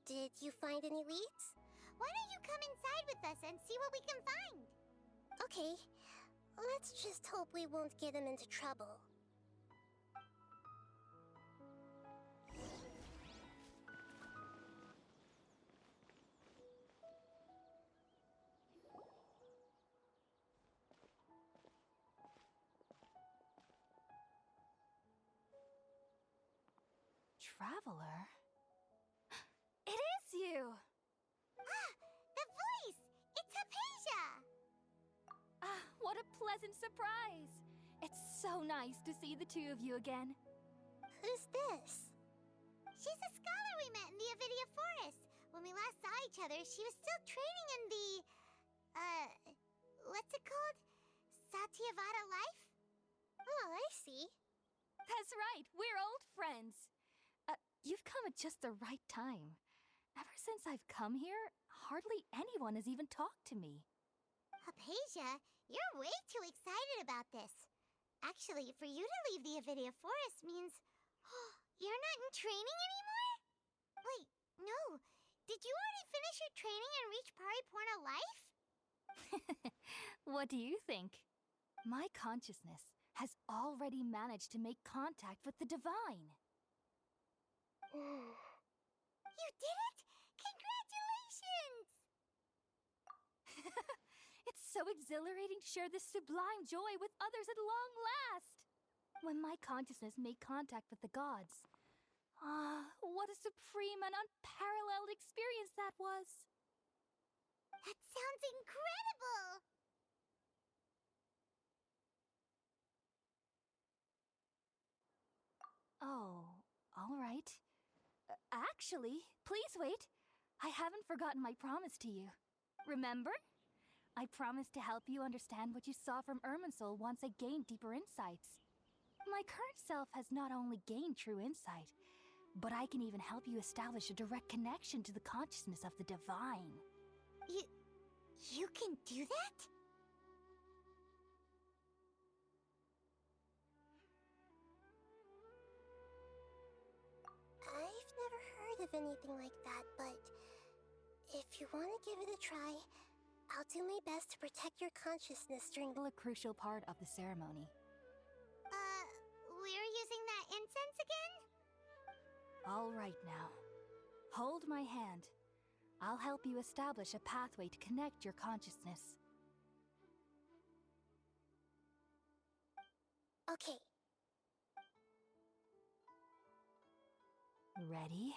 Did you find any leads? Why don't you come inside with us and see what we can find? Okay, let's just hope we won't get him into trouble. Traveler? It is you! Ah, the voice! It's Hypatia! Ah, what a pleasant surprise! It's so nice to see the two of you again. Who's this? She's a scholar we met in the Avidia Forest. When we last saw each other, she was still training in the... what's it called? Satyavada life? Oh, I see. That's right, we're old friends. You've come at just the right time. Ever since I've come here, hardly anyone has even talked to me. Hypatia, you're way too excited about this. Actually, for you to leave the Avidia Forest means... you're not in training anymore? Wait, no. Did you already finish your training and reach Pariporna life? What do you think? My consciousness has already managed to make contact with the divine. You did it! Congratulations! It's so exhilarating to share this sublime joy with others at long last! When my consciousness made contact with the gods. Ah, what a supreme and unparalleled experience that was! That sounds incredible! Oh, all right. Actually, please wait. I haven't forgotten my promise to you. Remember? I promised to help you understand what you saw from Irminsul once I gained deeper insights. My current self has not only gained true insight, But I can even help you establish a direct connection to the consciousness of the divine. You can do that? I've never heard of anything like that, but if you want to give it a try, I'll do my best to protect your consciousness during A crucial part of the ceremony. We're using that incense again? All right now. Hold my hand. I'll help you establish a pathway to connect your consciousness. Okay. Ready?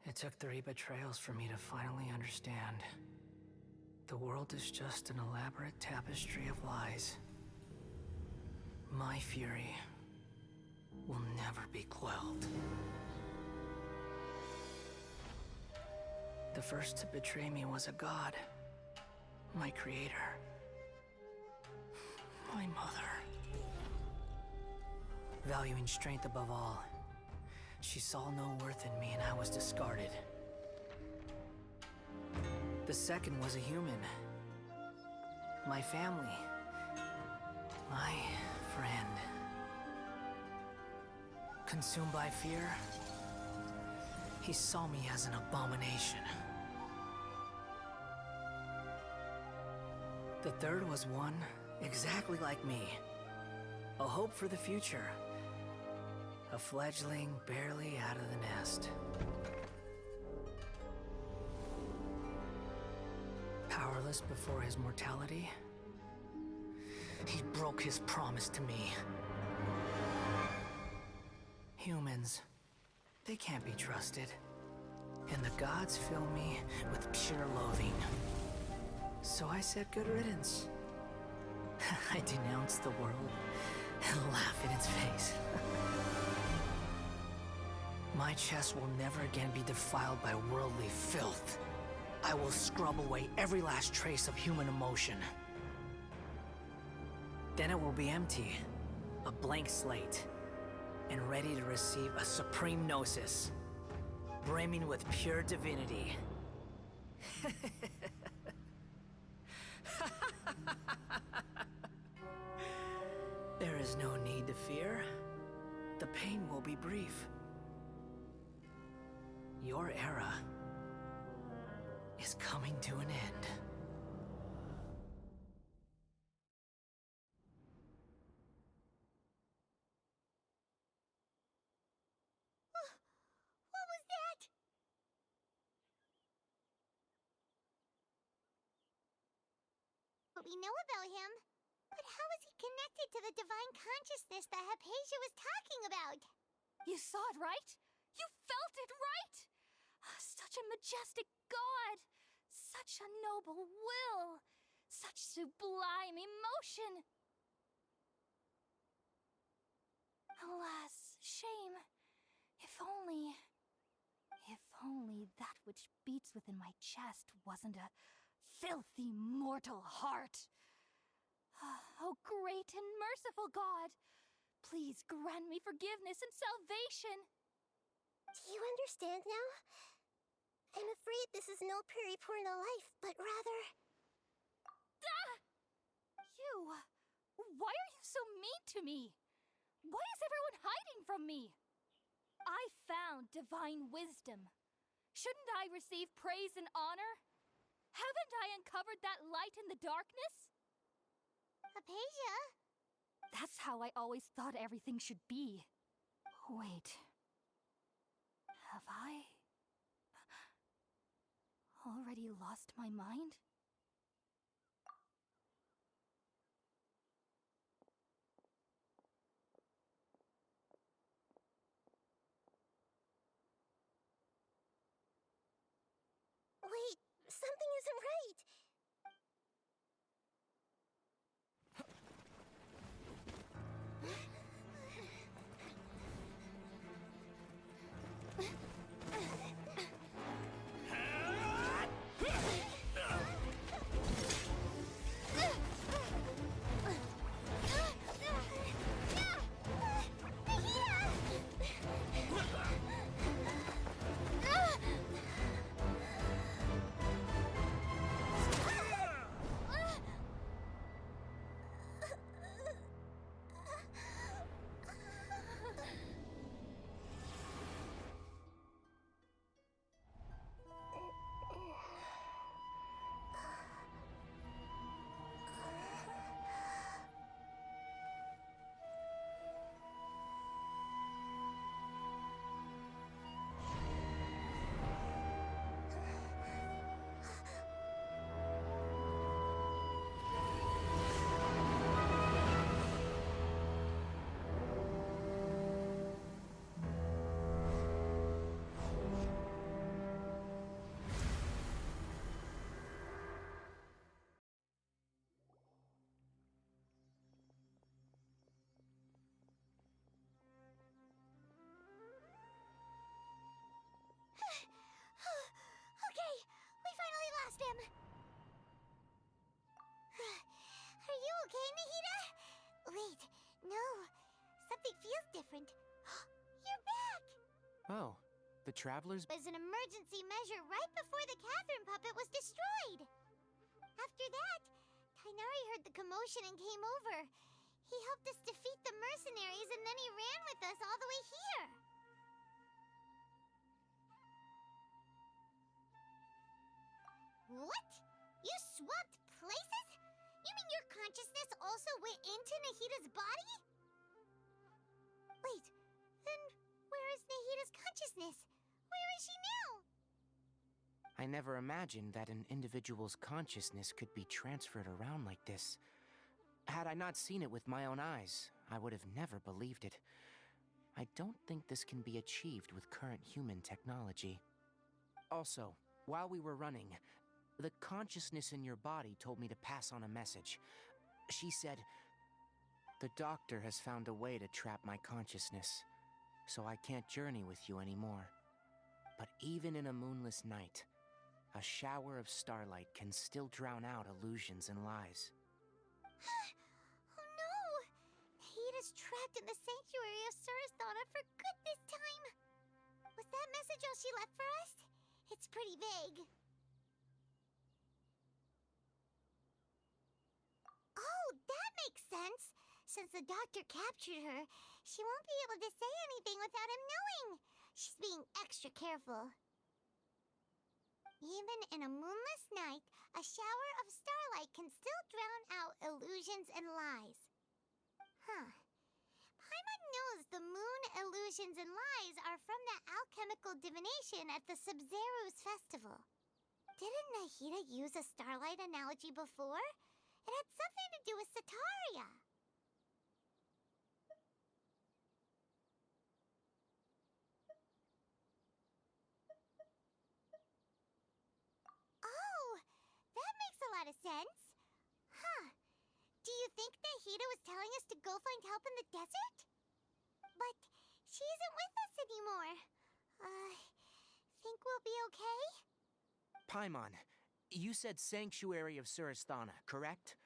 It took 3 betrayals for me to finally understand. The world is just an elaborate tapestry of lies. My fury will never be quelled. The first to betray me was a god. My creator. My mother. Valuing strength above all, she saw no worth in me and I was discarded. The second was a human. My family. My friend. Consumed by fear, he saw me as an abomination. The third was one exactly like me. A hope for the future. A fledgling barely out of the nest. Powerless before his mortality, he broke his promise to me. Humans, they can't be trusted. And the gods fill me with pure loathing. So I said good riddance. I denounced the world and laugh in its face. My chest will never again be defiled by worldly filth. I will scrub away every last trace of human emotion. Then it will be empty, a blank slate, and ready to receive a supreme gnosis, brimming with pure divinity. There is no need to fear. The pain will be brief. Your era is coming to an end. What was that? What we know about him, but how is he connected to the divine consciousness that Hypatia was talking about? You saw it, right? You felt it, right? Such a majestic god! Such a noble will! Such sublime emotion! Alas, shame. If only that which beats within my chest wasn't a filthy mortal heart. Oh, great and merciful God! Please grant me forgiveness and salvation! Do you understand now? I'm afraid this is no Puripurna life, but rather... You! Why are you so mean to me? Why is everyone hiding from me? I found divine wisdom. Shouldn't I receive praise and honor? Haven't I uncovered that light in the darkness? Hypatia? That's how I always thought everything should be. Wait. Have I already lost my mind? Wait, something isn't right. happened. You're back! Oh, the travelers. As an emergency measure right before the Catherine puppet was destroyed. After that, Tainari heard the commotion and came over. He helped us defeat the mercenaries and then he ran with us all the way here. What? You swapped places? You mean your consciousness also went into Nahida's body? Wait, then where is Nahida's consciousness? Where is she now? I never imagined that an individual's consciousness could be transferred around like this. Had I not seen it with my own eyes, I would have never believed it. I don't think this can be achieved with current human technology. Also, while we were running, the consciousness in your body told me to pass on a message. She said, "The doctor has found a way to trap my consciousness, so I can't journey with you anymore. But even in a moonless night, a shower of starlight can still drown out illusions and lies." Oh no! Nahida's trapped in the sanctuary of Surasthana for good this time. Was that message all she left for us? It's pretty vague. Oh, that makes sense. Since the doctor captured her, she won't be able to say anything without him knowing. She's being extra careful. Even in a moonless night, a shower of starlight can still drown out illusions and lies. Huh. Paimon knows the moon illusions and lies are from the alchemical divination at the Sub-Zero's festival. Didn't Nahida use a starlight analogy before? It had something to do with Sataria. Oh, that makes a lot of sense. Huh. Do you think Nahida was telling us to go find help in the desert? But she isn't with us anymore. Think we'll be okay? Paimon, you said Sanctuary of Surasthana, correct?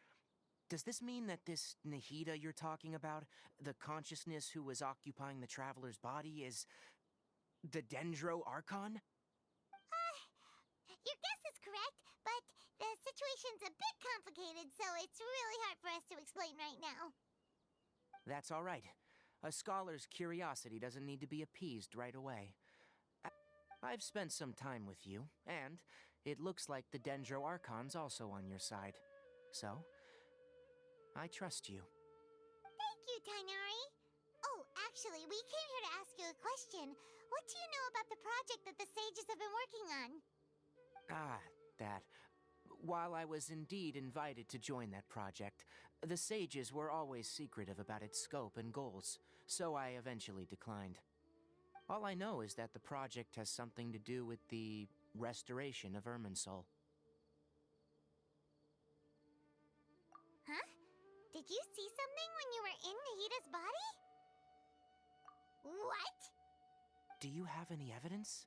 Does this mean that this Nahida you're talking about, the consciousness who was occupying the traveler's body, is the Dendro Archon? Your guess is correct, but the situation's a bit complicated, so it's really hard for us to explain right now. That's all right. A scholar's curiosity doesn't need to be appeased right away. I've spent some time with you, and it looks like the Dendro Archon's also on your side. So, I trust you. Thank you, Tainari. Oh, actually, we came here to ask you a question. What do you know about the project that the sages have been working on? That. While I was indeed invited to join that project, the sages were always secretive about its scope and goals, so I eventually declined. All I know is that the project has something to do with the restoration of Irminsul. Huh? Did you see something when you were in Nahida's body? What? Do you have any evidence?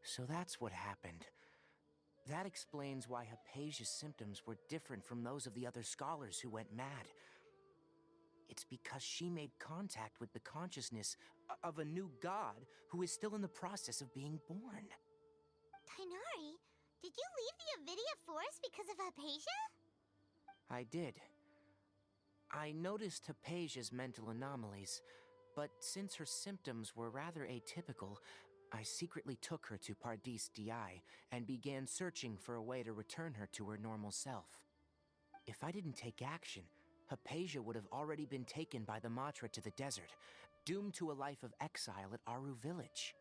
So that's what happened. That explains why Hypatia's symptoms were different from those of the other scholars who went mad. It's because she made contact with the consciousness of a new god who is still in the process of being born. Tainari, did you leave the Avidia Forest because of Hypatia? I did. I noticed Hypatia's mental anomalies, but since her symptoms were rather atypical, I secretly took her to Pardis Di and began searching for a way to return her to her normal self. If I didn't take action, Hypatia would have already been taken by the Matra to the desert, doomed to a life of exile at Aru Village.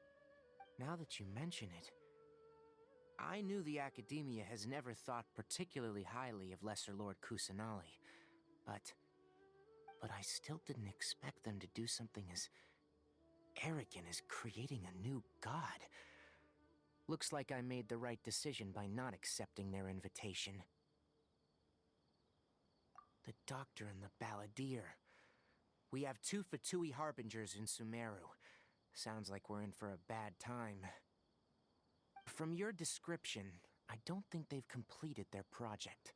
Now that you mention it, I knew the Academia has never thought particularly highly of Lesser Lord Kusanali, but I still didn't expect them to do something as arrogant as creating a new god. Looks like I made the right decision by not accepting their invitation. The Doctor and the Balladeer. We have 2 Fatui Harbingers in Sumeru. Sounds like we're in for a bad time. From your description, I don't think they've completed their project.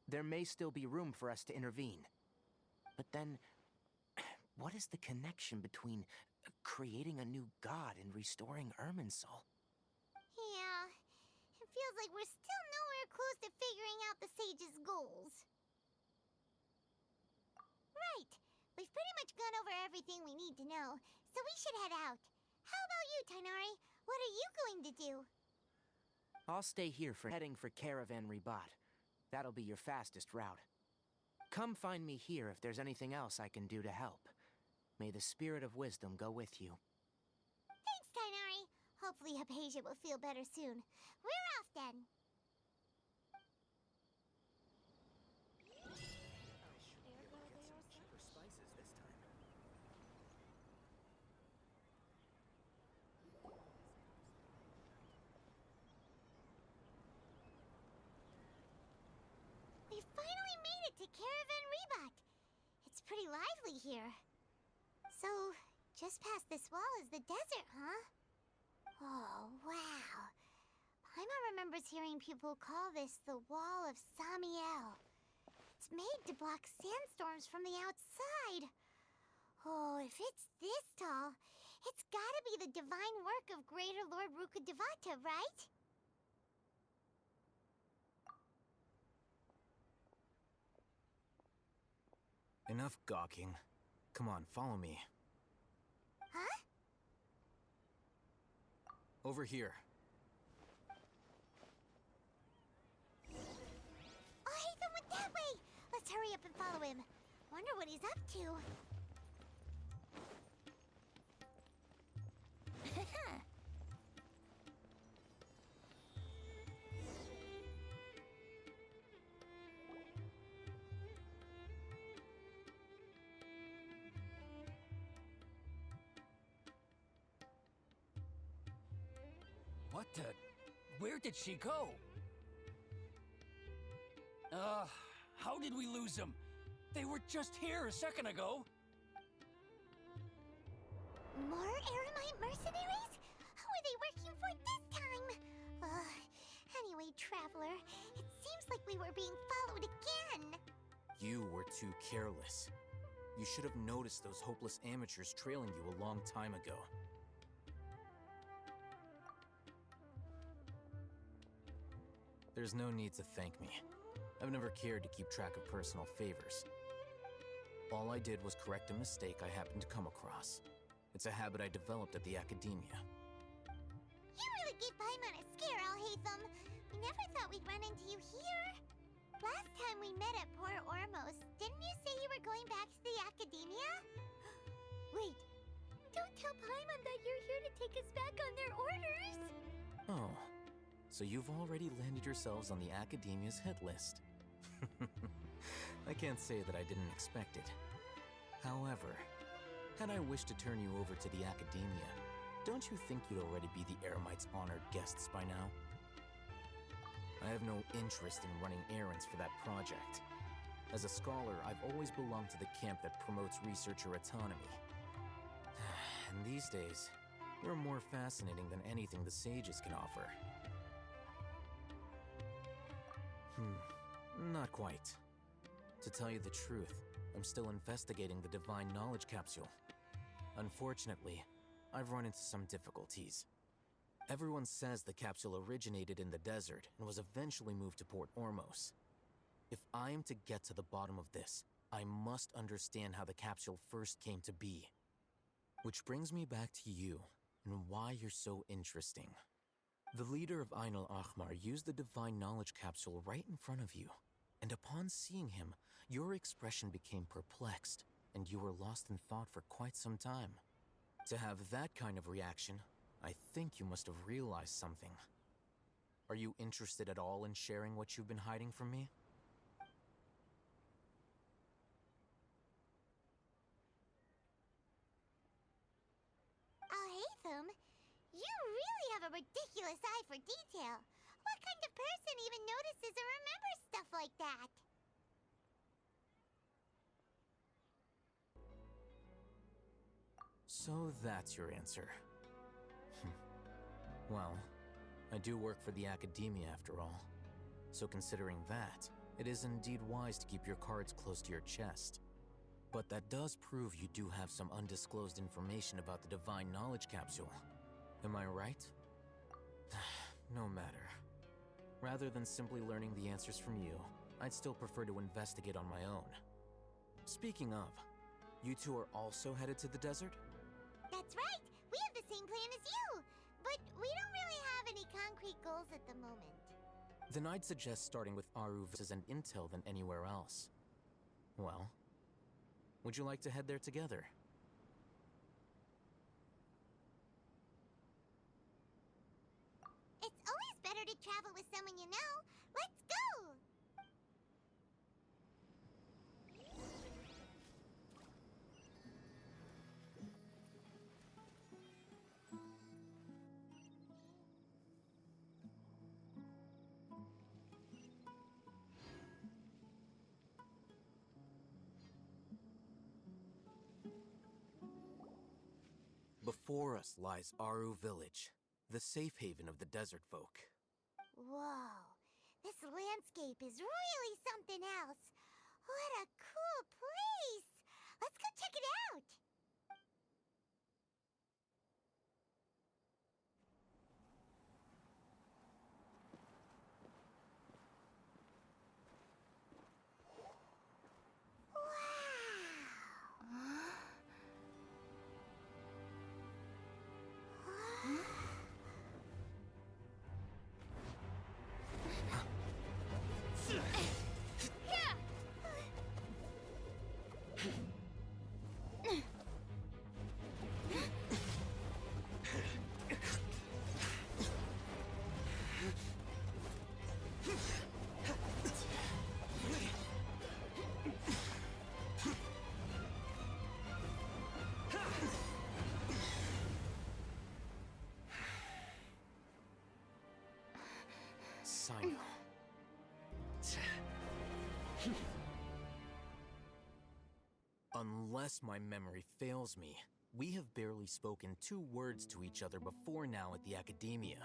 There may still be room for us to intervene. But then, what is the connection between creating a new god and restoring Irminsul? Yeah, it feels like we're still nowhere close to figuring out the sage's goals. Right. We've pretty much gone over everything we need to know, so we should head out. How about you, Tighnari? What are you going to do? I'll stay here heading for Caravan Ribat. That'll be your fastest route. Come find me here if there's anything else I can do to help. May the spirit of wisdom go with you. Thanks, Tighnari. Hopefully Hypatia will feel better soon. We're off then. We finally made it to Caravan Ribat. It's pretty lively here. So, just past this wall is the desert, huh? Oh, wow. Paimon remembers hearing people call this the Wall of Samiel. It's made to block sandstorms from the outside. Oh, if it's this tall, it's gotta be the divine work of Greater Lord Rukkhadevata, right? Enough gawking. Come on, follow me. Huh? Over here. Oh, Hatham went that way! Let's hurry up and follow him. Wonder what he's up to. What the? Where did she go? How did we lose them? They were just here a second ago. More Eremite mercenaries? Who are they working for this time? Anyway, Traveler, it seems like we were being followed again. You were too careless. You should have noticed those hopeless amateurs trailing you a long time ago. There's no need to thank me. I've never cared to keep track of personal favors. All I did was correct a mistake I happened to come across. It's a habit I developed at the Academia. You really gave Paimon a scare, Alhaitham. We never thought we'd run into you here. Last time we met at Port Ormos, didn't you say you were going back to the Academia? Wait, don't tell Paimon that you're here to take us back on their orders. Oh, so you've already landed yourselves on the Academia's hit list. I can't say that I didn't expect it. However, had I wished to turn you over to the Academia, don't you think you'd already be the Eremites' honored guests by now? I have no interest in running errands for that project. As a scholar, I've always belonged to the camp that promotes researcher autonomy. And these days, we're more fascinating than anything the sages can offer. Not quite. To tell you the truth, I'm still investigating the Divine Knowledge Capsule. Unfortunately, I've run into some difficulties. Everyone says the capsule originated in the desert and was eventually moved to Port Ormos. If I am to get to the bottom of this, I must understand how the capsule first came to be. Which brings me back to you, and why you're so interesting. The leader of Ainul Ahmar used the Divine Knowledge Capsule right in front of you, and upon seeing him, your expression became perplexed, and you were lost in thought for quite some time. To have that kind of reaction, I think you must have realized something. Are you interested at all in sharing what you've been hiding from me? Alhaitham, you really have a ridiculous eye for detail. What kind of person even notices or remembers stuff like that? So that's your answer. Well, I do work for the Academia after all. So considering that, it is indeed wise to keep your cards close to your chest. But that does prove you do have some undisclosed information about the Divine Knowledge Capsule. Am I right? No matter. Rather than simply learning the answers from you, I'd still prefer to investigate on my own. Speaking of, you two are also headed to the desert? That's right! We have the same plan as you! But we don't really have any concrete goals at the moment. Then I'd suggest starting with Aru versus an intel than anywhere else. Well, would you like to head there together? It's always better to travel with someone you know. Let's go! Before us lies Aru Village, the safe haven of the desert folk. Whoa, this landscape is really something else. What a cool place! Let's go check it out! Sino. Unless my memory fails me, we have barely spoken 2 words to each other before now at the Academia.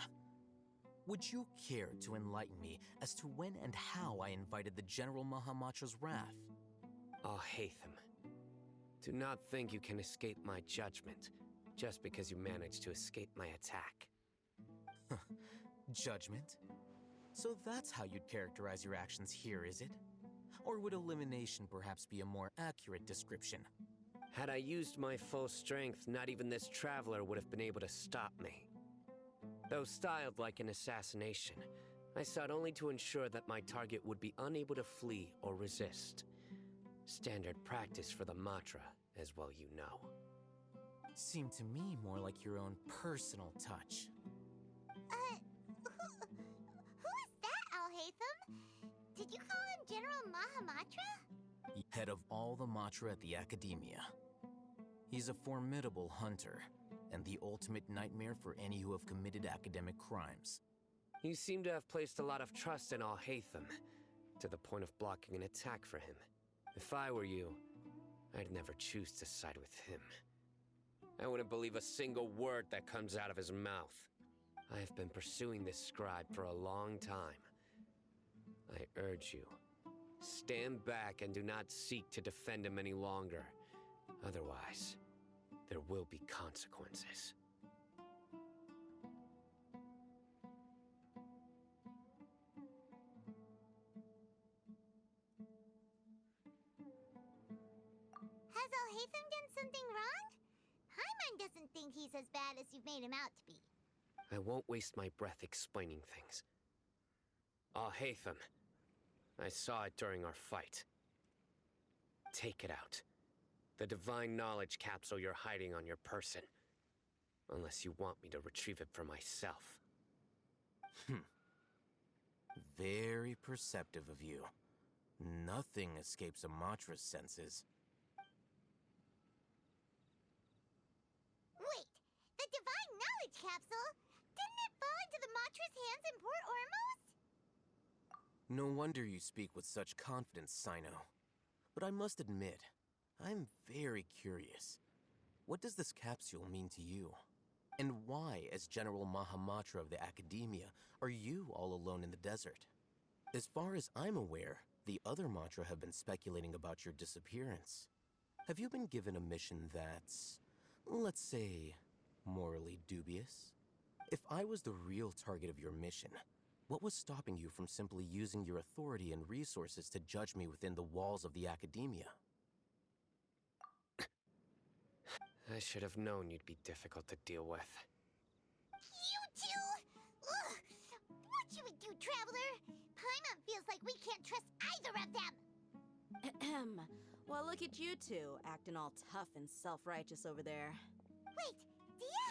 Would you care to enlighten me as to when and how I invited the General Mahamatra's wrath? Oh, Hatham. Do not think you can escape my judgment just because you managed to escape my attack. Judgment? So that's how you'd characterize your actions here, is it? Or would elimination perhaps be a more accurate description? Had I used my full strength, not even this traveler would have been able to stop me. Though styled like an assassination, I sought only to ensure that my target would be unable to flee or resist. Standard practice for the Matra, as well you know. Seemed to me more like your own personal touch. Who is that, Alhaitham? Did you call him General Mahamatra? Head of all the Matra at the Academia. He's a formidable hunter, and the ultimate nightmare for any who have committed academic crimes. You seem to have placed a lot of trust in Alhaitham, to the point of blocking an attack for him. If I were you, I'd never choose to side with him. I wouldn't believe a single word that comes out of his mouth. I have been pursuing this scribe for a long time. I urge you, stand back and do not seek to defend him any longer. Otherwise, there will be consequences. Has Alhaitham done something wrong? Hyman doesn't think he's as bad as you've made him out to be. I won't waste my breath explaining things. Alhaitham, I saw it during our fight. Take it out. The divine knowledge capsule you're hiding on your person. Unless you want me to retrieve it for myself. Very perceptive of you. Nothing escapes a Matra's senses. Wait, the divine knowledge capsule? Didn't it fall into the Matra's hands in Port Ormos? No wonder you speak with such confidence, Sino. But I must admit, I'm very curious. what does this capsule mean to you? And why, as General Mahamatra of the Academia, are you all alone in the desert? As far as I'm aware, the other Matra have been speculating about your disappearance. Have you been given a mission that's, let's say, morally dubious? If I was the real target of your mission, what was stopping you from simply using your authority and resources to judge me within the walls of the Academia? I should have known you'd be difficult to deal with. You two! Ugh! What should we do, Traveler? Paimon feels like we can't trust either of them! Ahem. Well, look at you two, acting all tough and self-righteous over there. Wait, Dia?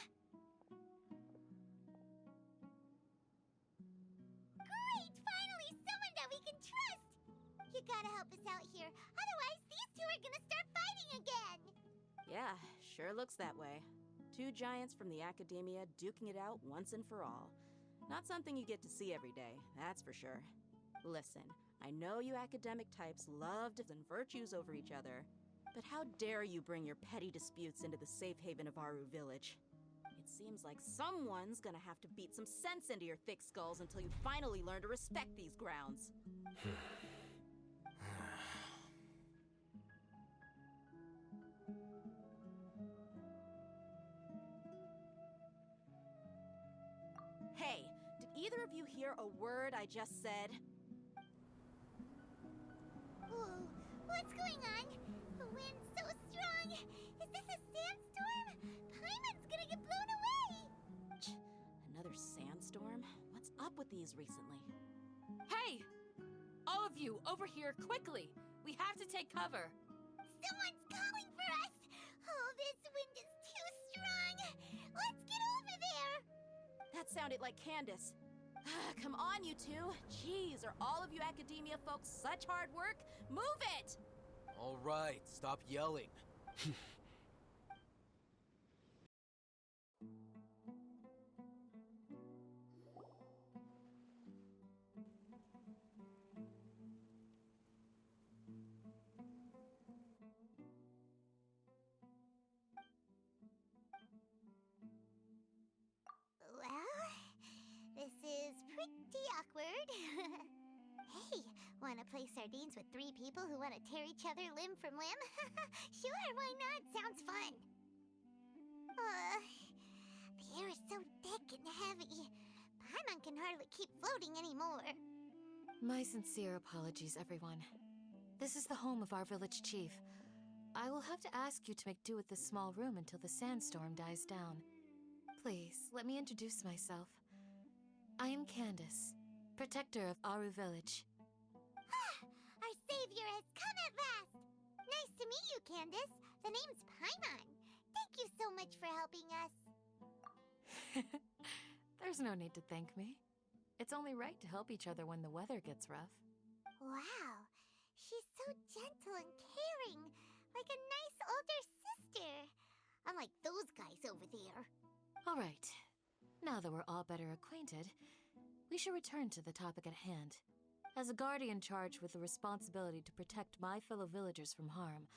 Great! Finally, someone that we can trust! You gotta help us out here, otherwise these two are gonna start fighting again! Yeah, sure looks that way. Two giants from the Academia duking it out once and for all. Not something you get to see every day, that's for sure. Listen, I know you academic types love to and virtues over each other, but how dare you bring your petty disputes into the safe haven of Aru Village? It seems like someone's gonna have to beat some sense into your thick skulls until you finally learn to respect these grounds. Hey, did either of you hear a word I just said? Whoa, what's going on? The wind's so strong! Is this a sandstorm? Paimon's gonna get blown away! Another sandstorm? What's up with these recently? Hey! All of you, over here, quickly! We have to take cover! Someone's calling for us! Oh, this wind is too strong! Let's get over there! That sounded like Candace. Come on, you two. Jeez, are all of you Academia folks such hard work? Move it! All right, stop yelling. Well, this is pretty awkward. Hey, wanna play sardines with three people who wanna tear each other limb from limb? Sure, why not? Sounds fun. The air is so thick and heavy. Paimon can hardly keep floating anymore. My sincere apologies, everyone. This is the home of our village chief. I will have to ask you to make do with this small room until the sandstorm dies down. Please, let me introduce myself. I am Candace, protector of Aru Village. Our savior has come at last! Nice to meet you, Candace. The name's Paimon. Thank you so much for helping us. There's no need to thank me. It's only right to help each other when the weather gets rough. Wow, she's so gentle and caring, like a nice older sister. Unlike those guys over there. All right. Now that we're all better acquainted, we should return to the topic at hand. As a guardian charged with the responsibility to protect my fellow villagers from harm,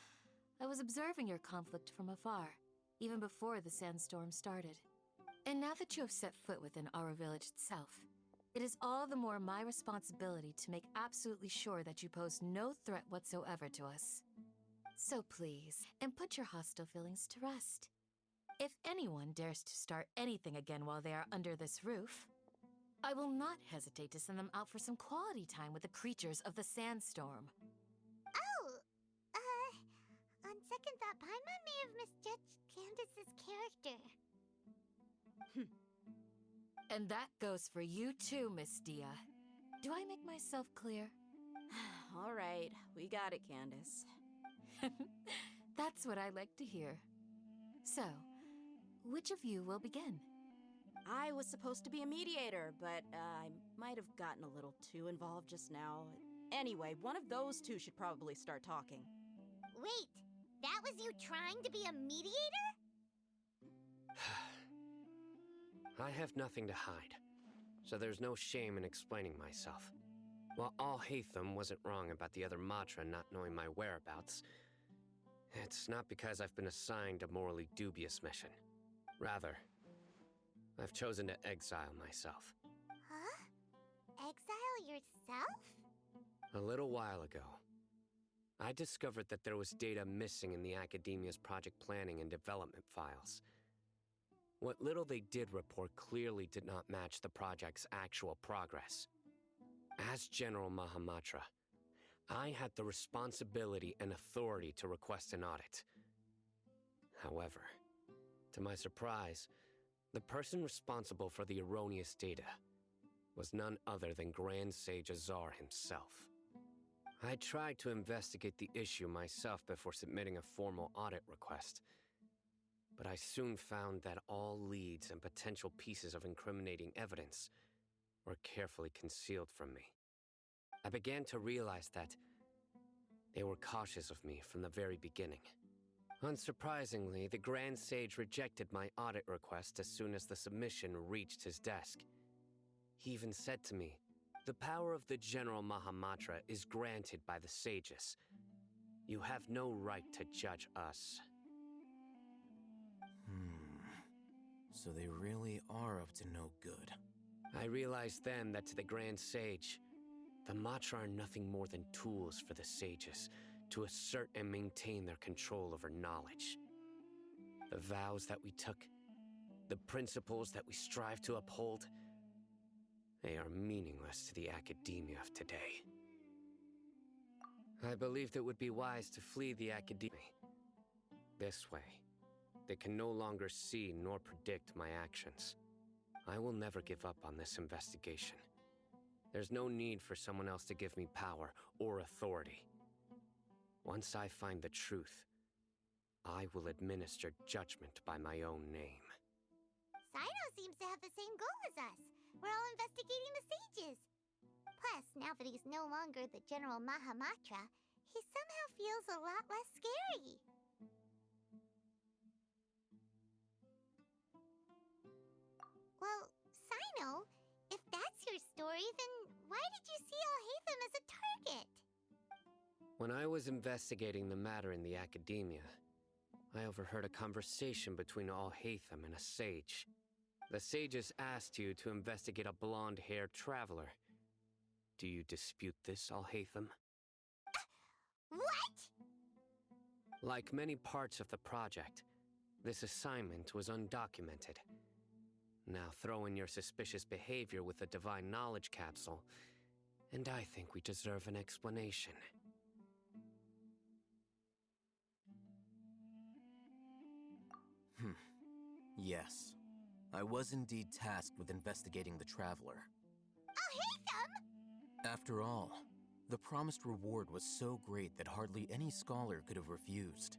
I was observing your conflict from afar, even before the sandstorm started. And now that you have set foot within our village itself, it is all the more my responsibility to make absolutely sure that you pose no threat whatsoever to us. So please, and put your hostile feelings to rest. If anyone dares to start anything again while they are under this roof, I will not hesitate to send them out for some quality time with the creatures of the sandstorm. Oh, on second thought, Paimon may have misjudged Candace's character. And that goes for you too, Miss Dia. Do I make myself clear? All right, we got it, Candace. That's what I like to hear. So, which of you will begin? I was supposed to be a mediator, but I might have gotten a little too involved just now. Anyway, one of those two should probably start talking. Wait, that was you trying to be a mediator? I have nothing to hide, so there's no shame in explaining myself. While Alhaitham wasn't wrong about the other Matra not knowing my whereabouts, It's not because I've been assigned a morally dubious mission. Rather, I've chosen to exile myself. Huh? Exile yourself? A little while ago, I discovered that there was data missing in the Academia's project planning and development files. What little they did report clearly did not match the project's actual progress. As General Mahamatra, I had the responsibility and authority to request an audit. However, to my surprise, the person responsible for the erroneous data was none other than Grand Sage Azar himself. I tried to investigate the issue myself before submitting a formal audit request, but I soon found that all leads and potential pieces of incriminating evidence were carefully concealed from me. I began to realize that they were cautious of me from the very beginning. Unsurprisingly, the Grand Sage rejected my audit request as soon as the submission reached his desk. He even said to me, "The power of the General Mahamatra is granted by the sages. You have no right to judge us." So they really are up to no good. I realized then that to the Grand Sage, the Matra are nothing more than tools for the sages to assert and maintain their control over knowledge. The vows that we took, the principles that we strive to uphold, they are meaningless to the academia of today. I believed it would be wise to flee the academia. This way, they can no longer see nor predict my actions. I will never give up on this investigation. There's no need for someone else to give me power or authority. Once I find the truth, I will administer judgment by my own name. Sino seems to have the same goal as us. We're all investigating the sages. Plus, now that he's no longer the General Mahamatra, he somehow feels a lot less scary. Well, Sino, if that's your story, then why did you see Alhaitham as a target? When I was investigating the matter in the academia, I overheard a conversation between Alhaitham and a sage. The sages asked you to investigate a blonde-haired traveler. Do you dispute this, Alhaitham? What? Like many parts of the project, this assignment was undocumented. Now throw in your suspicious behavior with the Divine Knowledge Capsule, and I think we deserve an explanation. Yes. I was indeed tasked with investigating the Traveler. Alhaitham! After all, the promised reward was so great that hardly any scholar could have refused.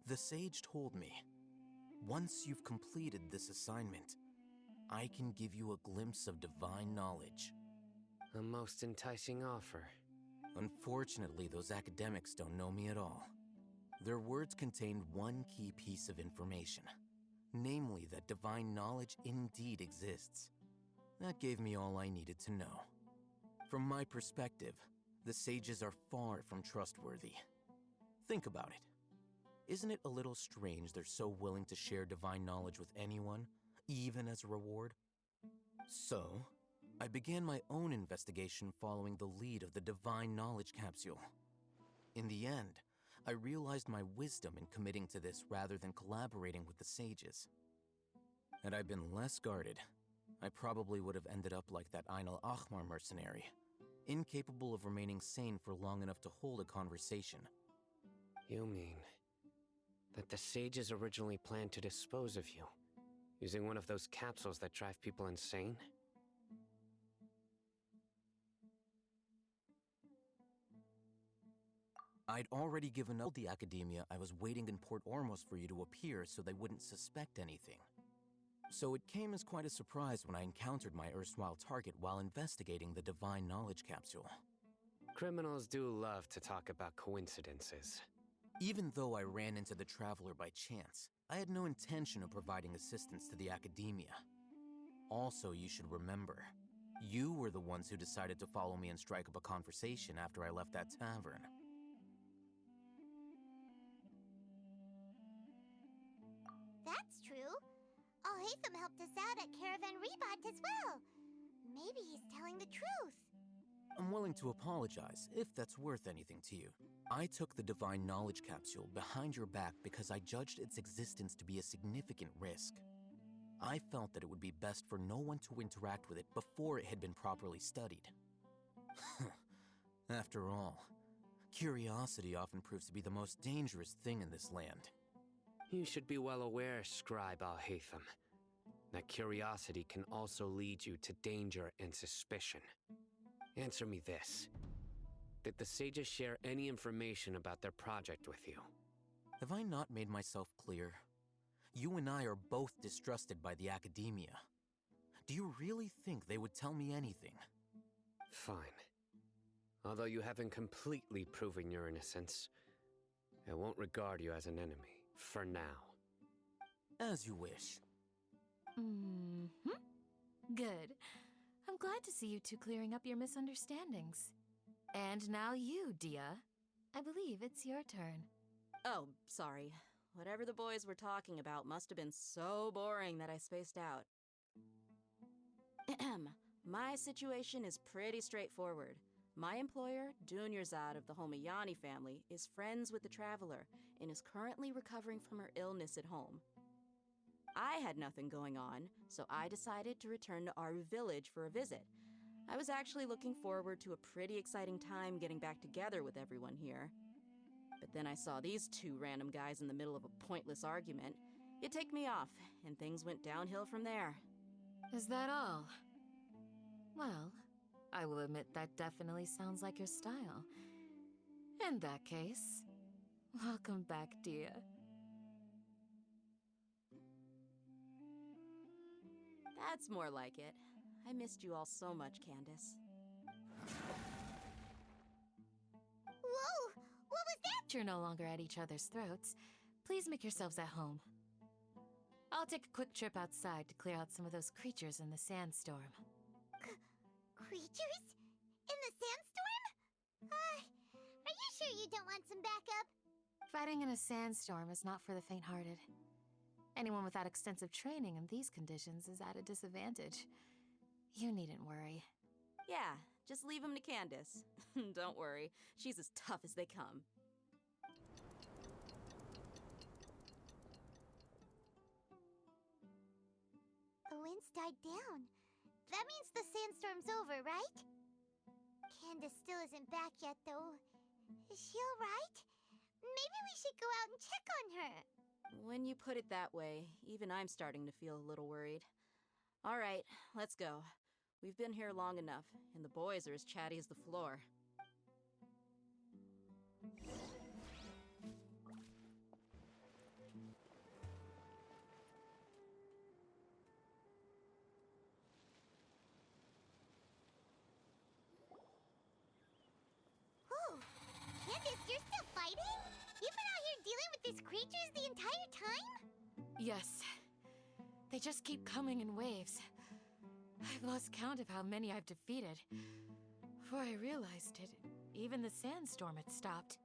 The sage told me, once you've completed this assignment, I can give you a glimpse of divine knowledge. A most enticing offer. Unfortunately, those academics don't know me at all. Their words contained one key piece of information, namely that divine knowledge indeed exists. That gave me all I needed to know. From my perspective, the sages are far from trustworthy. Think about it. Isn't it a little strange they're so willing to share divine knowledge with anyone, even as a reward? So, I began my own investigation following the lead of the Divine Knowledge Capsule. In the end, I realized my wisdom in committing to this rather than collaborating with the sages. Had I been less guarded, I probably would have ended up like that Ain al-Ahmar mercenary, incapable of remaining sane for long enough to hold a conversation. You mean that the sages originally planned to dispose of you, using one of those capsules that drive people insane? I'd already given up the academia I was waiting in Port Ormos for you to appear so they wouldn't suspect anything. So it came as quite a surprise when I encountered my erstwhile target while investigating the Divine Knowledge Capsule. Criminals do love to talk about coincidences. Even though I ran into the Traveler by chance, I had no intention of providing assistance to the academia. Also, you should remember, you were the ones who decided to follow me and strike up a conversation after I left that tavern. Alhaitham helped us out at Caravan Rebot as well. Maybe he's telling the truth. I'm willing to apologize, if that's worth anything to you. I took the Divine Knowledge Capsule behind your back because I judged its existence to be a significant risk. I felt that it would be best for no one to interact with it before it had been properly studied. After all, curiosity often proves to be the most dangerous thing in this land. You should be well aware, Scribe Alhaitham, that curiosity can also lead you to danger and suspicion. Answer me this. Did the sages share any information about their project with you? Have I not made myself clear? You and I are both distrusted by the Academia. Do you really think they would tell me anything? Fine. Although you haven't completely proven your innocence, I won't regard you as an enemy, for now. As you wish. Good. I'm glad to see you two clearing up your misunderstandings. And now you, Dia. I believe it's your turn. Oh, sorry. Whatever the boys were talking about must have been so boring that I spaced out. My situation is pretty straightforward. My employer, Dunyarzad of the Homayani family, is friends with the Traveler and is currently recovering from her illness at home. I had nothing going on, so I decided to return to Aru Village for a visit. I was actually looking forward to a pretty exciting time getting back together with everyone here. But then I saw these two random guys in the middle of a pointless argument. It ticked me off, and things went downhill from there. Is that all? Well, I will admit that definitely sounds like your style. In that case, welcome back, Dia. That's more like it. I missed you all so much, Candace. Whoa! What was that? You're no longer at each other's throats. Please make yourselves at home. I'll take a quick trip outside to clear out some of those creatures in the sandstorm. Creatures? In the sandstorm? Are you sure you don't want some backup? Fighting in a sandstorm is not for the faint-hearted. Anyone without extensive training in these conditions is at a disadvantage. You needn't worry. Yeah, just leave him to Candace. Don't worry, she's as tough as they come. The winds died down. That means the sandstorm's over, right? Candace still isn't back yet, though. Is she alright? Maybe we should go out and check on her. When you put it that way, even I'm starting to feel a little worried. All right, let's go. We've been here long enough, and the boys are as chatty as the floor. Whoa! Candace, you're still fighting? You've been out here dealing with these creatures the entire time? Yes. They just keep coming in waves. I've lost count of how many I've defeated. Before I realized it, even the sandstorm had stopped.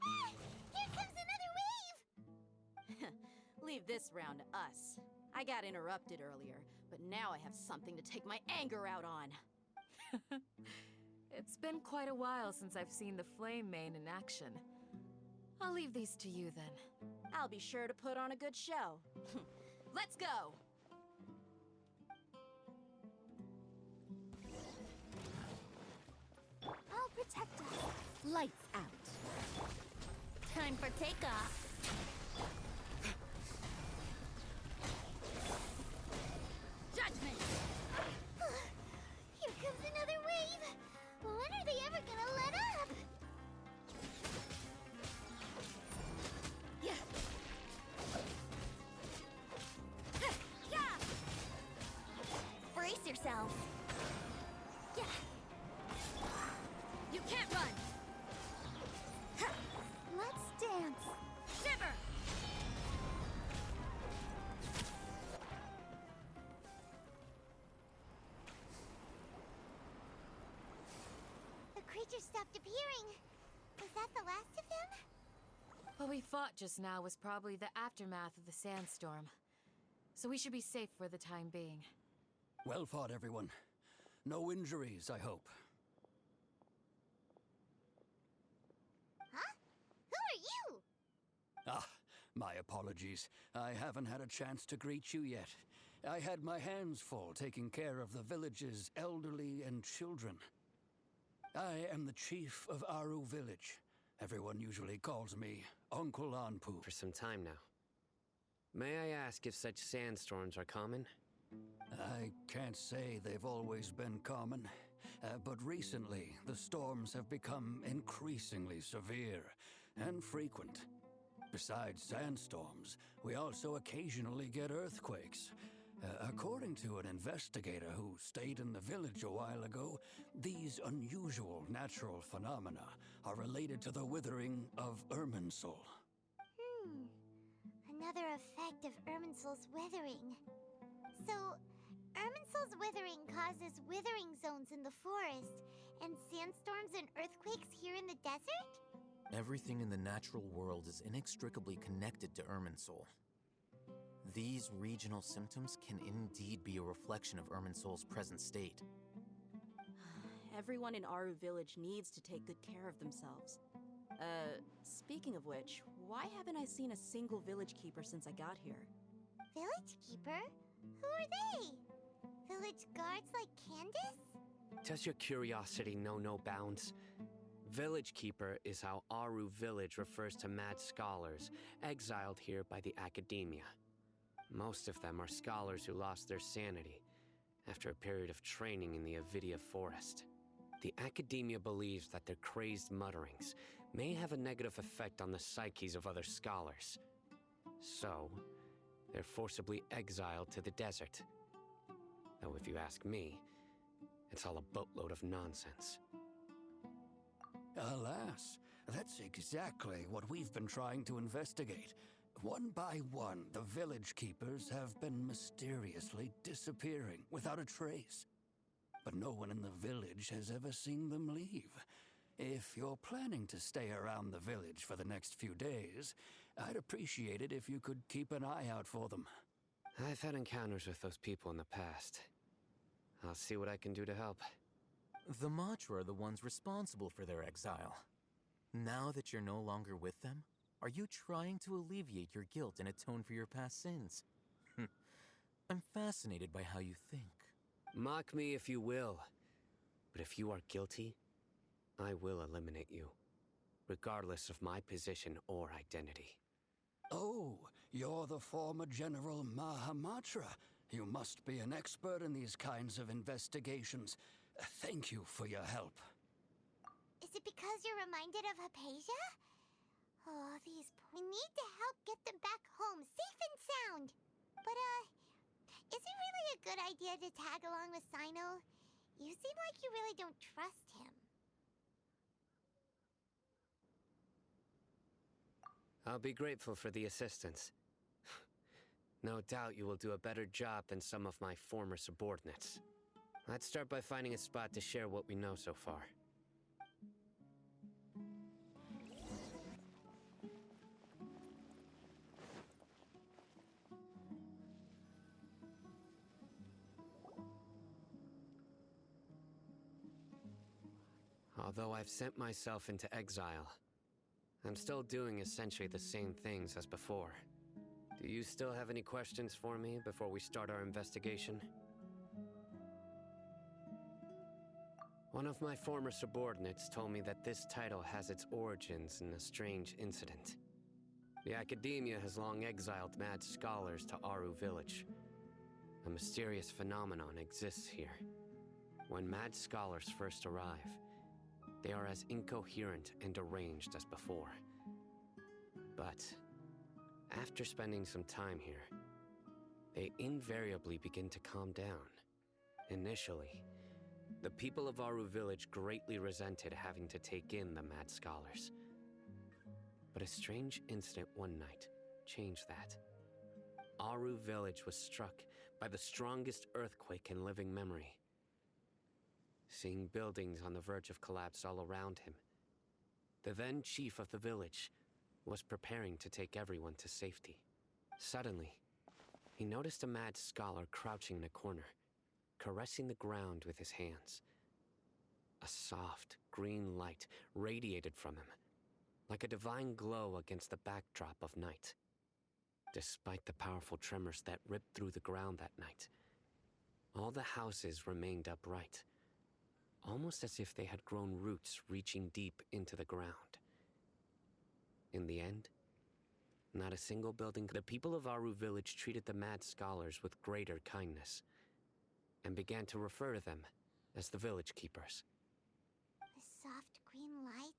Ah! Here comes another wave! Leave this round to us. I got interrupted earlier, but now I have something to take my anger out on. It's been quite a while since I've seen the Flame Mane in action. I'll leave these to you then. I'll be sure to put on a good show. Let's go! I'll protect us. Lights out. Time for takeoff. Judgment! Here comes another wave! When are they ever gonna let up? Yeah. Yeah. Brace yourself. Yeah. You can't run. Let's dance. Shiver. The creature stopped appearing. Was that the last of them? What we fought just now was probably the aftermath of the sandstorm. So we should be safe for the time being. Well fought, everyone. No injuries, I hope. Huh? Who are you? Ah, my apologies. I haven't had a chance to greet you yet. I had my hands full taking care of the village's elderly and children. I am the chief of Aru Village. Everyone usually calls me Uncle Anpu. For some time now. May I ask if such sandstorms are common? I can't say they've always been common, but recently the storms have become increasingly severe and frequent. Besides sandstorms, we also occasionally get earthquakes. According to an investigator who stayed in the village a while ago, these unusual natural phenomena are related to the withering of Irminsul. Another effect of Irminsul's withering. So, Irminsul's withering causes withering zones in the forest, and sandstorms and earthquakes here in the desert? Everything in the natural world is inextricably connected to Irminsul. These regional symptoms can indeed be a reflection of Irminsul's present state. Everyone in Aru Village needs to take good care of themselves. Speaking of which, why haven't I seen a single village keeper since I got here? Village keeper? Who are they? Village guards like Candace? Does your curiosity know no bounds? Village Keeper is how Aru Village refers to mad scholars exiled here by the Academia. Most of them are scholars who lost their sanity after a period of training in the Avidia Forest. The Academia believes that their crazed mutterings may have a negative effect on the psyches of other scholars. So, they're forcibly exiled to the desert. Though if you ask me, it's all a boatload of nonsense. Alas, that's exactly what we've been trying to investigate. One by one, the village keepers have been mysteriously disappearing without a trace. But no one in the village has ever seen them leave. If you're planning to stay around the village for the next few days, I'd appreciate it if you could keep an eye out for them. I've had encounters with those people in the past. I'll see what I can do to help. The Matra are the ones responsible for their exile. Now that you're no longer with them, are you trying to alleviate your guilt and atone for your past sins? I'm fascinated by how you think. Mock me if you will, but if you are guilty, I will eliminate you, regardless of my position or identity. Oh, you're the former General Mahamatra. You must be an expert in these kinds of investigations. Thank you for your help. Is it because you're reminded of Hypatia? Oh, we need to help get them back home, safe and sound. But, is it really a good idea to tag along with Sino? You seem like you really don't trust him. I'll be grateful for the assistance. No doubt you will do a better job than some of my former subordinates. Let's start by finding a spot to share what we know so far. Although I've sent myself into exile, I'm still doing essentially the same things as before. Do you still have any questions for me before we start our investigation? One of my former subordinates told me that this title has its origins in a strange incident. The Academia has long exiled mad scholars to Aru Village. A mysterious phenomenon exists here. When mad scholars first arrive, they are as incoherent and deranged as before. But after spending some time here, they invariably begin to calm down. Initially, the people of Aru Village greatly resented having to take in the mad scholars. But a strange incident one night changed that. Aru Village was struck by the strongest earthquake in living memory. Seeing buildings on the verge of collapse all around him, the then chief of the village was preparing to take everyone to safety. Suddenly, he noticed a mad scholar crouching in a corner, caressing the ground with his hands. A soft, green light radiated from him, like a divine glow against the backdrop of night. Despite the powerful tremors that ripped through the ground that night, all the houses remained upright, almost as if they had grown roots reaching deep into the ground. In the end, not a single building. The people of Aru village treated the mad scholars with greater kindness, and began to refer to them as the village keepers. A soft green light?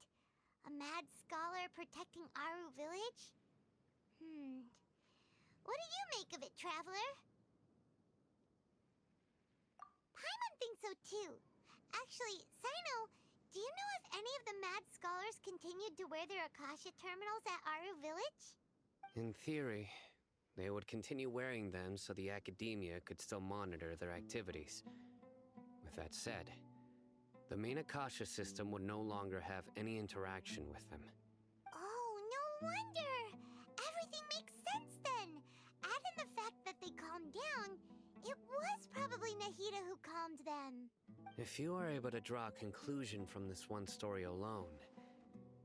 A mad scholar protecting Aru village? What do you make of it, Traveler? Paimon thinks so too. Actually, Sino, do you know if any of the mad scholars continued to wear their Akasha terminals at Aru village? In theory, they would continue wearing them so the Academia could still monitor their activities. With that said, the main Akasha system would no longer have any interaction with them. Oh, no wonder! Everything makes sense then! Add in the fact that they calmed down, it was probably Nahida who calmed them. If you are able to draw a conclusion from this one story alone,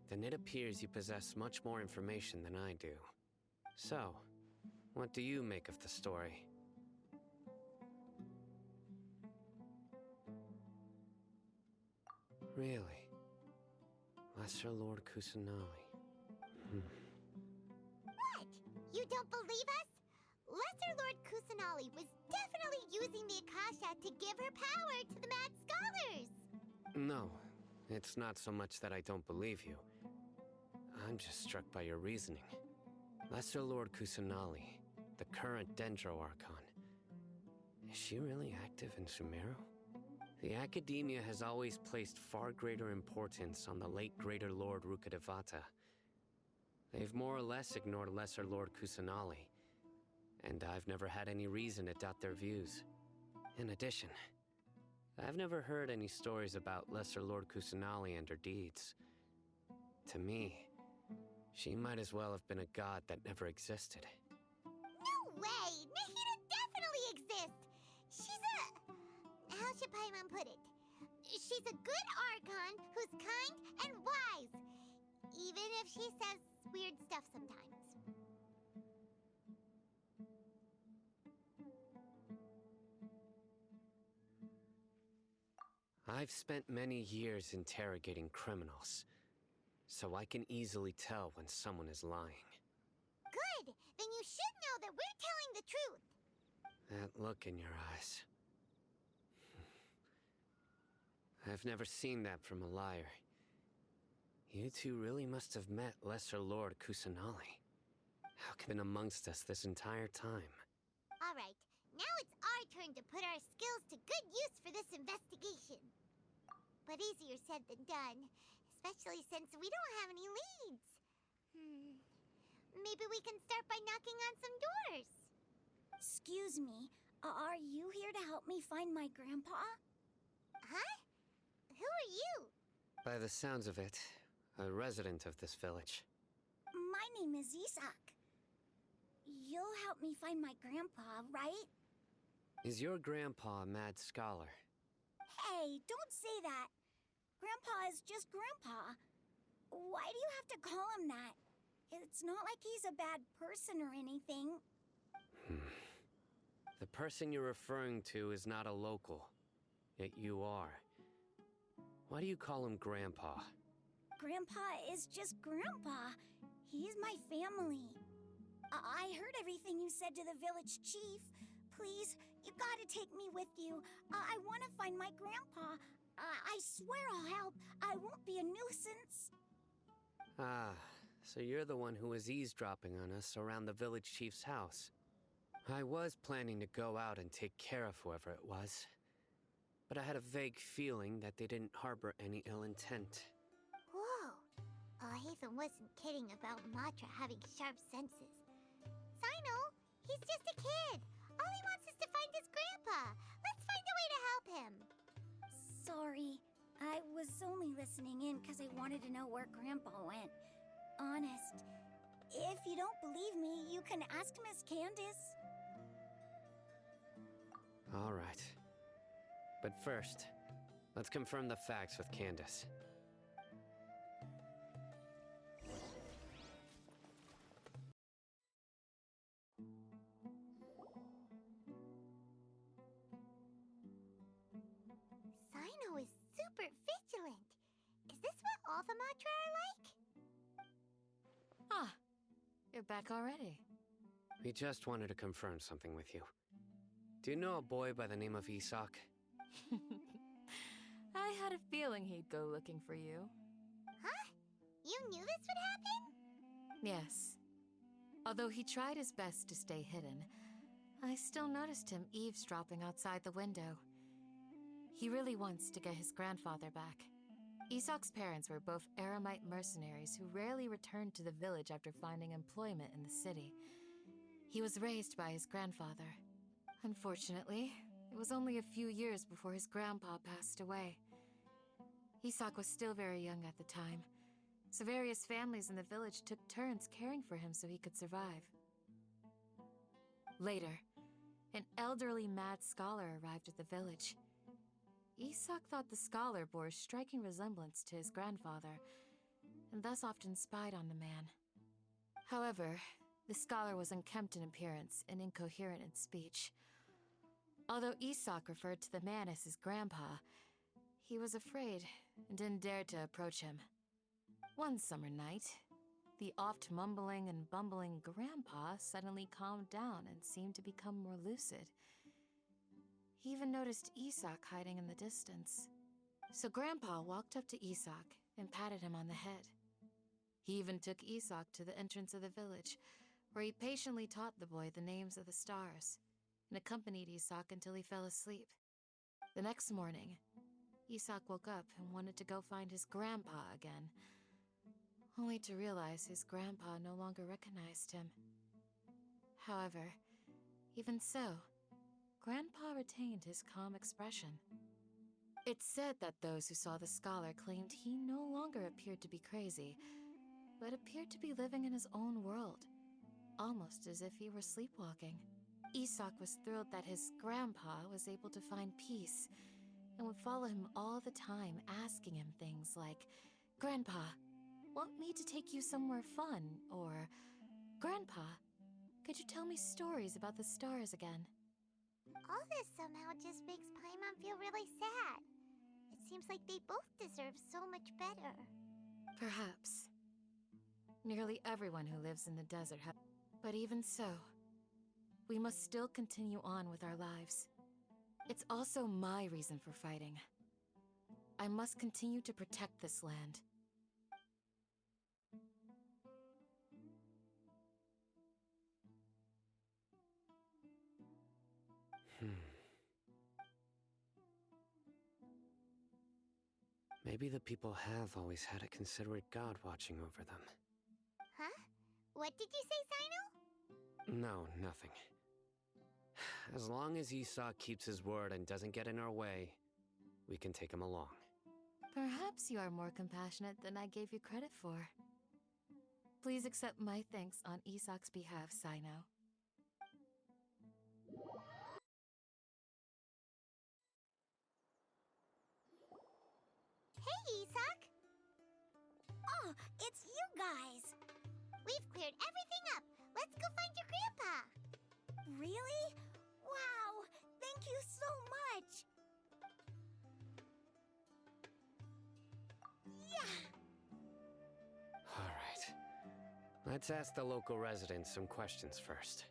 then it appears you possess much more information than I do. So, what do you make of the story? Really? Lesser Lord Kusanali. What? You don't believe us? Lesser Lord Kusanali was definitely using the Akasha to give her power to the mad scholars! No, it's not so much that I don't believe you. I'm just struck by your reasoning. Lesser Lord Kusanali, the current Dendro Archon. Is she really active in Sumeru? The Academia has always placed far greater importance on the late Greater Lord Rukkhadevata. They've more or less ignored Lesser Lord Kusanali, and I've never had any reason to doubt their views. In addition, I've never heard any stories about Lesser Lord Kusanali and her deeds. To me, she might as well have been a god that never existed. No way! Nahida definitely exists! She's a... how should Paimon put it? She's a good Archon who's kind and wise, even if she says weird stuff sometimes. I've spent many years interrogating criminals, so I can easily tell when someone is lying. Good! Then you should know that we're telling the truth! That look in your eyes. I've never seen that from a liar. You two really must have met Lesser Lord Kusanali. How can been amongst us this entire time? Alright, now it's our turn to put our skills to good use for this investigation. But easier said than done, especially since we don't have any leads. Maybe we can start by knocking on some doors. Excuse me, are you here to help me find my grandpa? Huh? Who are you? By the sounds of it, a resident of this village. My name is Isak. You'll help me find my grandpa, right? Is your grandpa a mad scholar? Hey, don't say that. Grandpa is just Grandpa. Why do you have to call him that? It's not like he's a bad person or anything. The person you're referring to is not a local, yet you are. Why do you call him Grandpa? Grandpa is just Grandpa. He's my family. I heard everything you said to the village chief. Please, you gotta take me with you. I want to find my grandpa. I swear I'll help. I won't be a nuisance. Ah, so you're the one who was eavesdropping on us around the village chief's house. I was planning to go out and take care of whoever it was, but I had a vague feeling that they didn't harbor any ill intent. Whoa. Hatham wasn't kidding about Matra having sharp senses. Sino, he's just a kid. All he wants is to find his grandpa. Let's find a way to help him. Sorry. I was only listening in because I wanted to know where Grandpa went. honest. If you don't believe me, you can ask Miss Candace. All right. But first, let's confirm the facts with Candace. Sino is super vigilant. Is this what all the Matra are like? Ah, you're back already. We just wanted to confirm something with you. Do you know a boy by the name of Isak? I had a feeling he'd go looking for you. Huh? You knew this would happen? Yes. Although he tried his best to stay hidden, I still noticed him eavesdropping outside the window. He really wants to get his grandfather back. Isak's parents were both Eremite mercenaries who rarely returned to the village after finding employment in the city. He was raised by his grandfather. Unfortunately, it was only a few years before his grandpa passed away. Isak was still very young at the time, so various families in the village took turns caring for him so he could survive. Later, an elderly mad scholar arrived at the village. Isak thought the scholar bore a striking resemblance to his grandfather, and thus often spied on the man. However, the scholar was unkempt in appearance and incoherent in speech. Although Isak referred to the man as his grandpa, he was afraid and didn't dare to approach him. One summer night, the oft mumbling and bumbling grandpa suddenly calmed down and seemed to become more lucid. He even noticed Isak hiding in the distance. So Grandpa walked up to Isak and patted him on the head. He even took Isak to the entrance of the village, where he patiently taught the boy the names of the stars, and accompanied Isak until he fell asleep. The next morning, Isak woke up and wanted to go find his grandpa again, only to realize his grandpa no longer recognized him. However, even so, Grandpa retained his calm expression. It's said that those who saw the scholar claimed he no longer appeared to be crazy, but appeared to be living in his own world, almost as if he were sleepwalking. Isak was thrilled that his grandpa was able to find peace, and would follow him all the time, asking him things like, "Grandpa, want me to take you somewhere fun?" Or, "Grandpa, could you tell me stories about the stars again?" All this somehow just makes Paimon feel really sad. It seems like they both deserve so much better. Perhaps. Nearly everyone who lives in the desert has. But even so, we must still continue on with our lives. It's also my reason for fighting. I must continue to protect this land. Maybe the people have always had a considerate god watching over them. Huh? What did you say, Sino? No, nothing. As long as Isak keeps his word and doesn't get in our way, we can take him along. Perhaps you are more compassionate than I gave you credit for. Please accept my thanks on Isak's behalf, Sino. Hey, Isak! Oh, it's you guys! We've cleared everything up! Let's go find your grandpa! Really? Wow! Thank you so much! Yeah! All right. Let's ask the local residents some questions first.